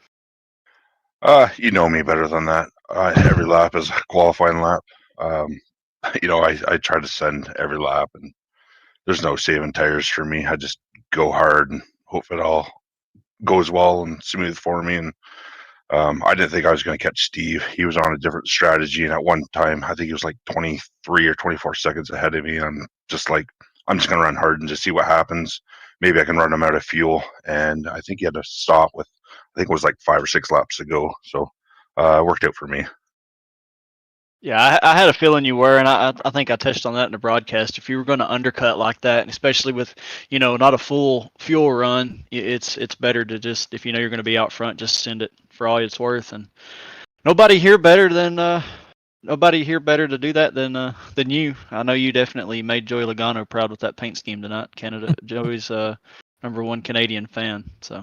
You know me better than that. Every lap is a qualifying lap. I try to send every lap, and there's no saving tires for me. I just go hard and hope it all goes well and smooth for me. And I didn't think I was going to catch Steve. He was on a different strategy, and at one time, I think he was like 23 or 24 seconds ahead of me. And I'm just going to run hard and just see what happens. Maybe I can run him out of fuel. And I think he had to stop with, I think it was like 5 or 6 laps to go. So it worked out for me. Yeah, I had a feeling you were, and I think I touched on that in the broadcast. If you were going to undercut like that, and especially with, not a full fuel run, it's better to just, if you know you're going to be out front, just send it for all it's worth. And nobody here better to do that than you. I know you definitely made Joey Logano proud with that paint scheme tonight. Joey's #1 Canadian fan, so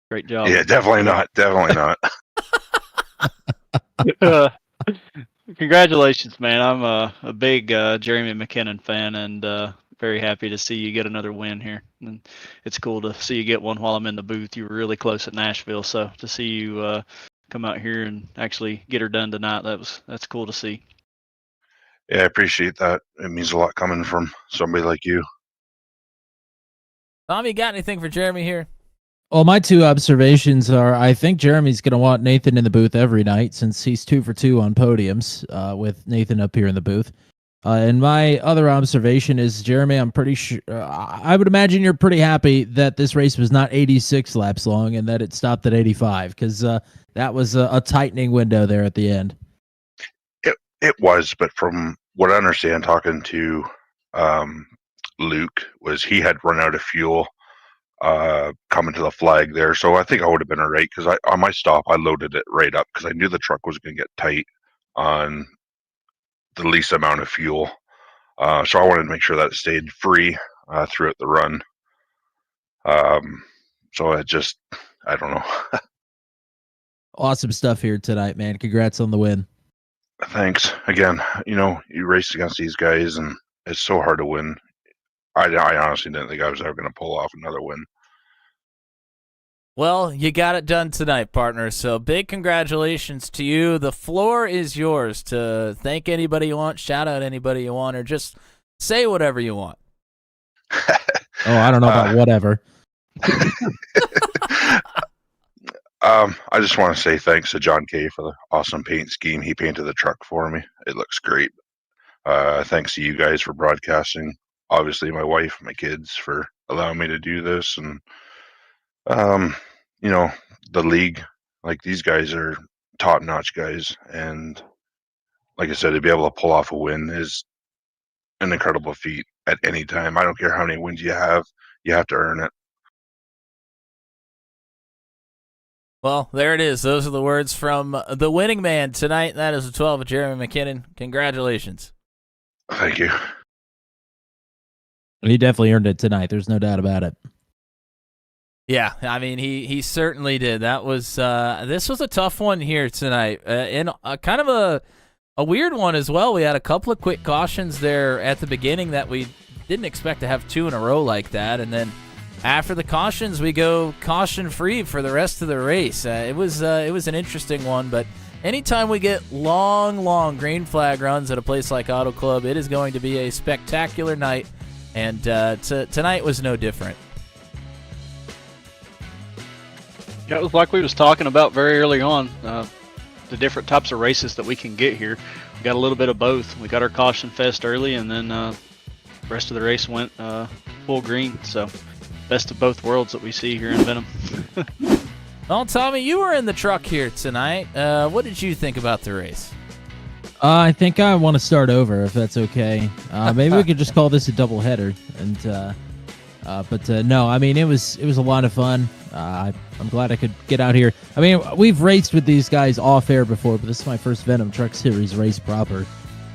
great job. Yeah, definitely not. Definitely not. Congratulations, man. I'm a big Jeremy McKinnon fan, and very happy to see you get another win here. And it's cool to see you get one while I'm in the booth. You were really close at Nashville, so to see you come out here and actually get her done tonight, that's cool to see. Yeah, I appreciate that. It means a lot coming from somebody like you. Tommy, got anything for Jeremy here? Well, my two observations are I think Jeremy's going to want Nathan in the booth every night since he's 2 for 2 on podiums with Nathan up here in the booth. And my other observation is, Jeremy, I'm pretty sure, I would imagine you're pretty happy that this race was not 86 laps long and that it stopped at 85, because that was a tightening window there at the end. It was, but from what I understand, talking to Luke, was he had run out of fuel coming to the flag there, so I think I would have been all right, because on my stop I loaded it right up because I knew the truck was going to get tight on the least amount of fuel, so I wanted to make sure that it stayed free throughout the run. So I don't know. Awesome stuff here tonight, man. Congrats on the win. Thanks again. You raced against these guys and it's so hard to win. I honestly didn't think I was ever going to pull off another win. Well, you got it done tonight, partner. So big congratulations to you. The floor is yours to thank anybody you want, shout out anybody you want, or just say whatever you want. Oh, I don't know about whatever. I just want to say thanks to John Kay for the awesome paint scheme. He painted the truck for me. It looks great. Thanks to you guys for broadcasting. Obviously, my wife, my kids for allowing me to do this. And, the league, like, these guys are top-notch guys. And like I said, to be able to pull off a win is an incredible feat at any time. I don't care how many wins you have to earn it. Well, there it is. Those are the words from the winning man tonight. That is the 12 of Jeremy McKinnon. Congratulations. Thank you. He definitely earned it tonight. There's no doubt about it. Yeah, I mean, he certainly did. That was this was a tough one here tonight, and kind of a weird one as well. We had a couple of quick cautions there at the beginning that we didn't expect to have 2 in a row like that, and then after the cautions, we go caution-free for the rest of the race. It was an interesting one, but anytime we get long green flag runs at a place like Auto Club, it is going to be a spectacular night, and tonight was no different. Yeah, it was like we was talking about very early on, the different types of races that we can get here. We got a little bit of both. We got our caution fest early, and then the rest of the race went full green, so best of both worlds that we see here in Venom. Well, Tommy, you were in the truck here tonight. What did you think about the race? I think I want to start over, if that's okay. Maybe we could just call this a doubleheader. But no, I mean, it was a lot of fun. I'm glad I could get out here. I mean, we've raced with these guys off air before, but this is my first Venom Truck Series race proper.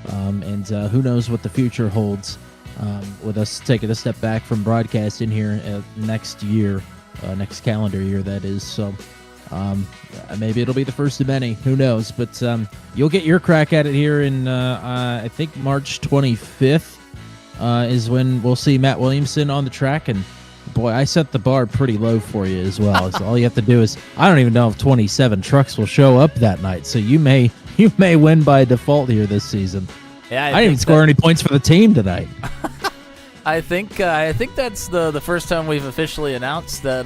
And who knows what the future holds with us taking a step back from broadcasting here next year, next calendar year, that is. So maybe it'll be the first of many. Who knows? But you'll get your crack at it here in, I think, March 25th is when we'll see Matt Williamson on the track. And boy, I set the bar pretty low for you as well. So all you have to do is, I don't even know if 27 trucks will show up that night. So you may win by default here this season. Yeah, I didn't even score any points for the team tonight. I think that's the first time we've officially announced that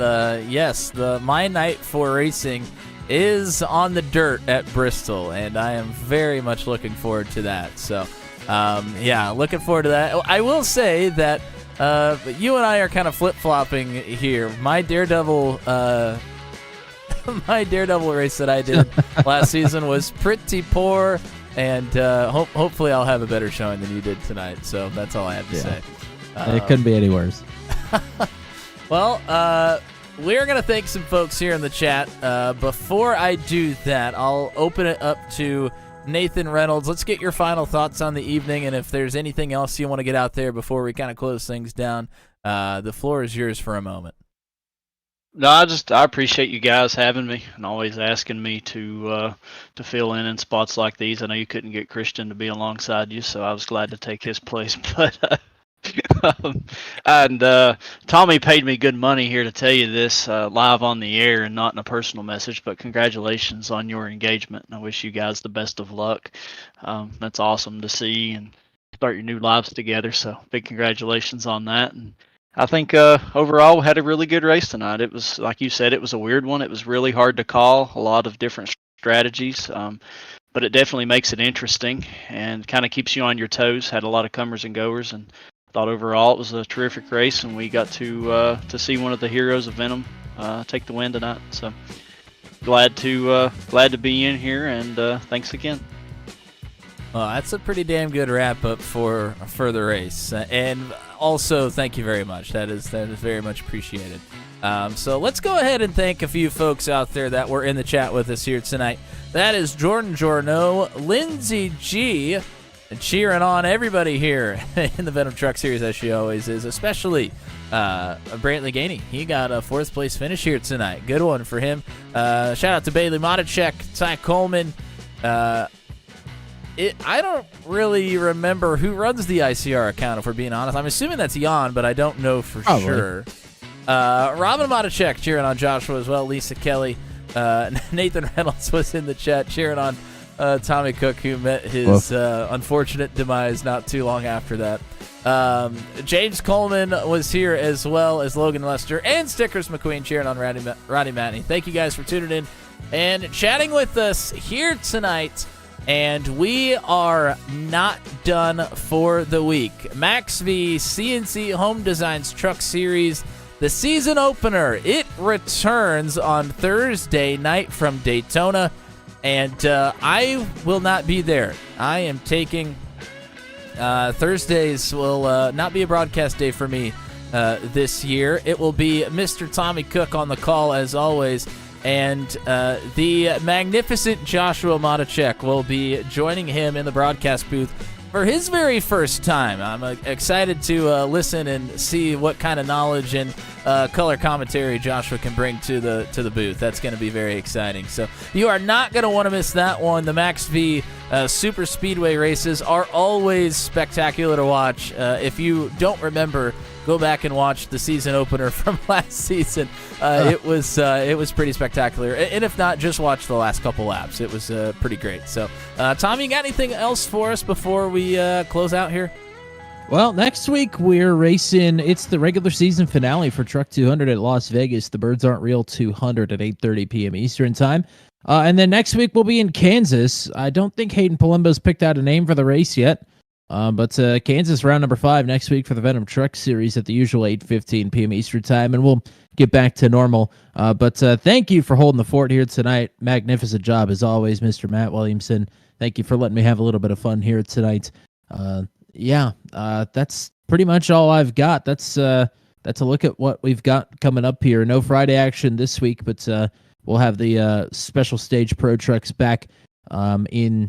yes, my night for racing is on the dirt at Bristol, and I am very much looking forward to that. So yeah, looking forward to that. I will say that you and I are kind of flip-flopping here. My Daredevil race that I did last season was pretty poor. and hopefully I'll have a better showing than you did tonight. So that's all I have to say. It couldn't be any worse. Well, we're going to thank some folks here in the chat. Before I do that, I'll open it up to Nathan Reynolds. Let's get your final thoughts on the evening, and if there's anything else you want to get out there before we kind of close things down, the floor is yours for a moment. No, I appreciate you guys having me and always asking me to fill in spots like these. I know you couldn't get Christian to be alongside you, so I was glad to take his place. But Tommy paid me good money here to tell you this live on the air and not in a personal message. But congratulations on your engagement, and I wish you guys the best of luck. That's awesome to see and start your new lives together. So big congratulations on that. And I think overall we had a really good race tonight. It was, like you said, it was a weird one. It was really hard to call, a lot of different strategies, but it definitely makes it interesting and kind of keeps you on your toes. Had a lot of comers and goers, and thought overall it was a terrific race, and we got to see one of the heroes of Venom take the win tonight. So glad to be in here, and thanks again. Well, that's a pretty damn good wrap up for the race, and also thank you very much. That is very much appreciated. So let's go ahead and thank a few folks out there that were in the chat with us here tonight. That is Jordan Jorno, Lindsay G, cheering on everybody here in the Venom Truck Series as she always is, especially Brantley Gainey. He got a 4th place finish here tonight. Good one for him. Shout out to Bailey Matichek, Ty Coleman. I don't really remember who runs the ICR account, if we're being honest. I'm assuming that's Jan, but I don't know for sure. Robin Matichek cheering on Joshua as well. Lisa Kelly. Nathan Reynolds was in the chat cheering on Tommy Cook, who met his unfortunate demise not too long after that. James Coleman was here, as well as Logan Lester and Stickers McQueen cheering on Roddy Matney. Thank you guys for tuning in and chatting with us here tonight. And we are not done for the week. Max v CNC Home Designs Truck Series, the season opener. It returns on Thursday night from Daytona. And I will not be there. I am taking Thursdays will not be a broadcast day for me this year. It will be Mr. Tommy Cook on the call, as always. And the magnificent Joshua Matichek will be joining him in the broadcast booth for his very first time. I'm excited to listen and see what kind of knowledge and color commentary Joshua can bring to the booth. That's going to be very exciting. So you are not going to want to miss that one. The Max V Super Speedway races are always spectacular to watch. If you don't remember, go back and watch the season opener from last season. It was pretty spectacular. And if not, just watch the last couple laps. It was pretty great. So, Tommy, you got anything else for us before we close out here? Well, next week we're racing. It's the regular season finale for Truck 200 at Las Vegas. The Birds Aren't Real 200 at 8:30 p.m. Eastern Time. And then next week we'll be in Kansas. I don't think Hayden Palumbo's picked out a name for the race yet. But Kansas round number 5 next week for the Venom Truck Series at the usual 8:15 p.m. Eastern Time, and we'll get back to normal. But thank you for holding the fort here tonight. Magnificent job as always, Mr. Matt Williamson. Thank you for letting me have a little bit of fun here tonight. That's pretty much all I've got. That's a look at what we've got coming up here. No Friday action this week, but we'll have the Special Stage Pro Trucks back in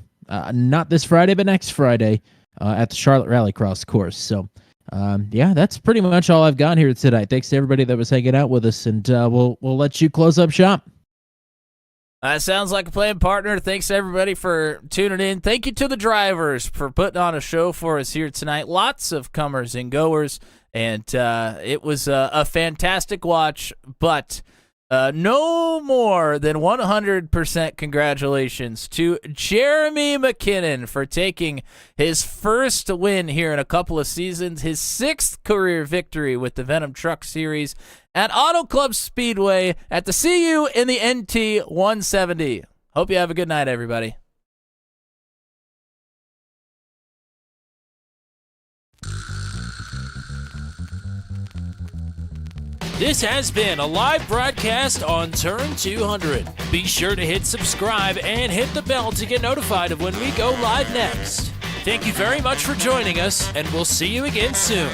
not this Friday, but next Friday. At the Charlotte Rallycross course. So, that's pretty much all I've got here tonight. Thanks to everybody that was hanging out with us, and we'll let you close up shop. That sounds like a plan, partner. Thanks to everybody for tuning in. Thank you to the drivers for putting on a show for us here tonight. Lots of comers and goers, and it was a fantastic watch, but no more than 100% congratulations to Jeremy McKinnon for taking his first win here in a couple of seasons, his 6th career victory with the Venom Truck Series at Auto Club Speedway at the CU in the NT 170. Hope you have a good night, everybody. This has been a live broadcast on Turn 200. Be sure to hit subscribe and hit the bell to get notified of when we go live next. Thank you very much for joining us, and we'll see you again soon.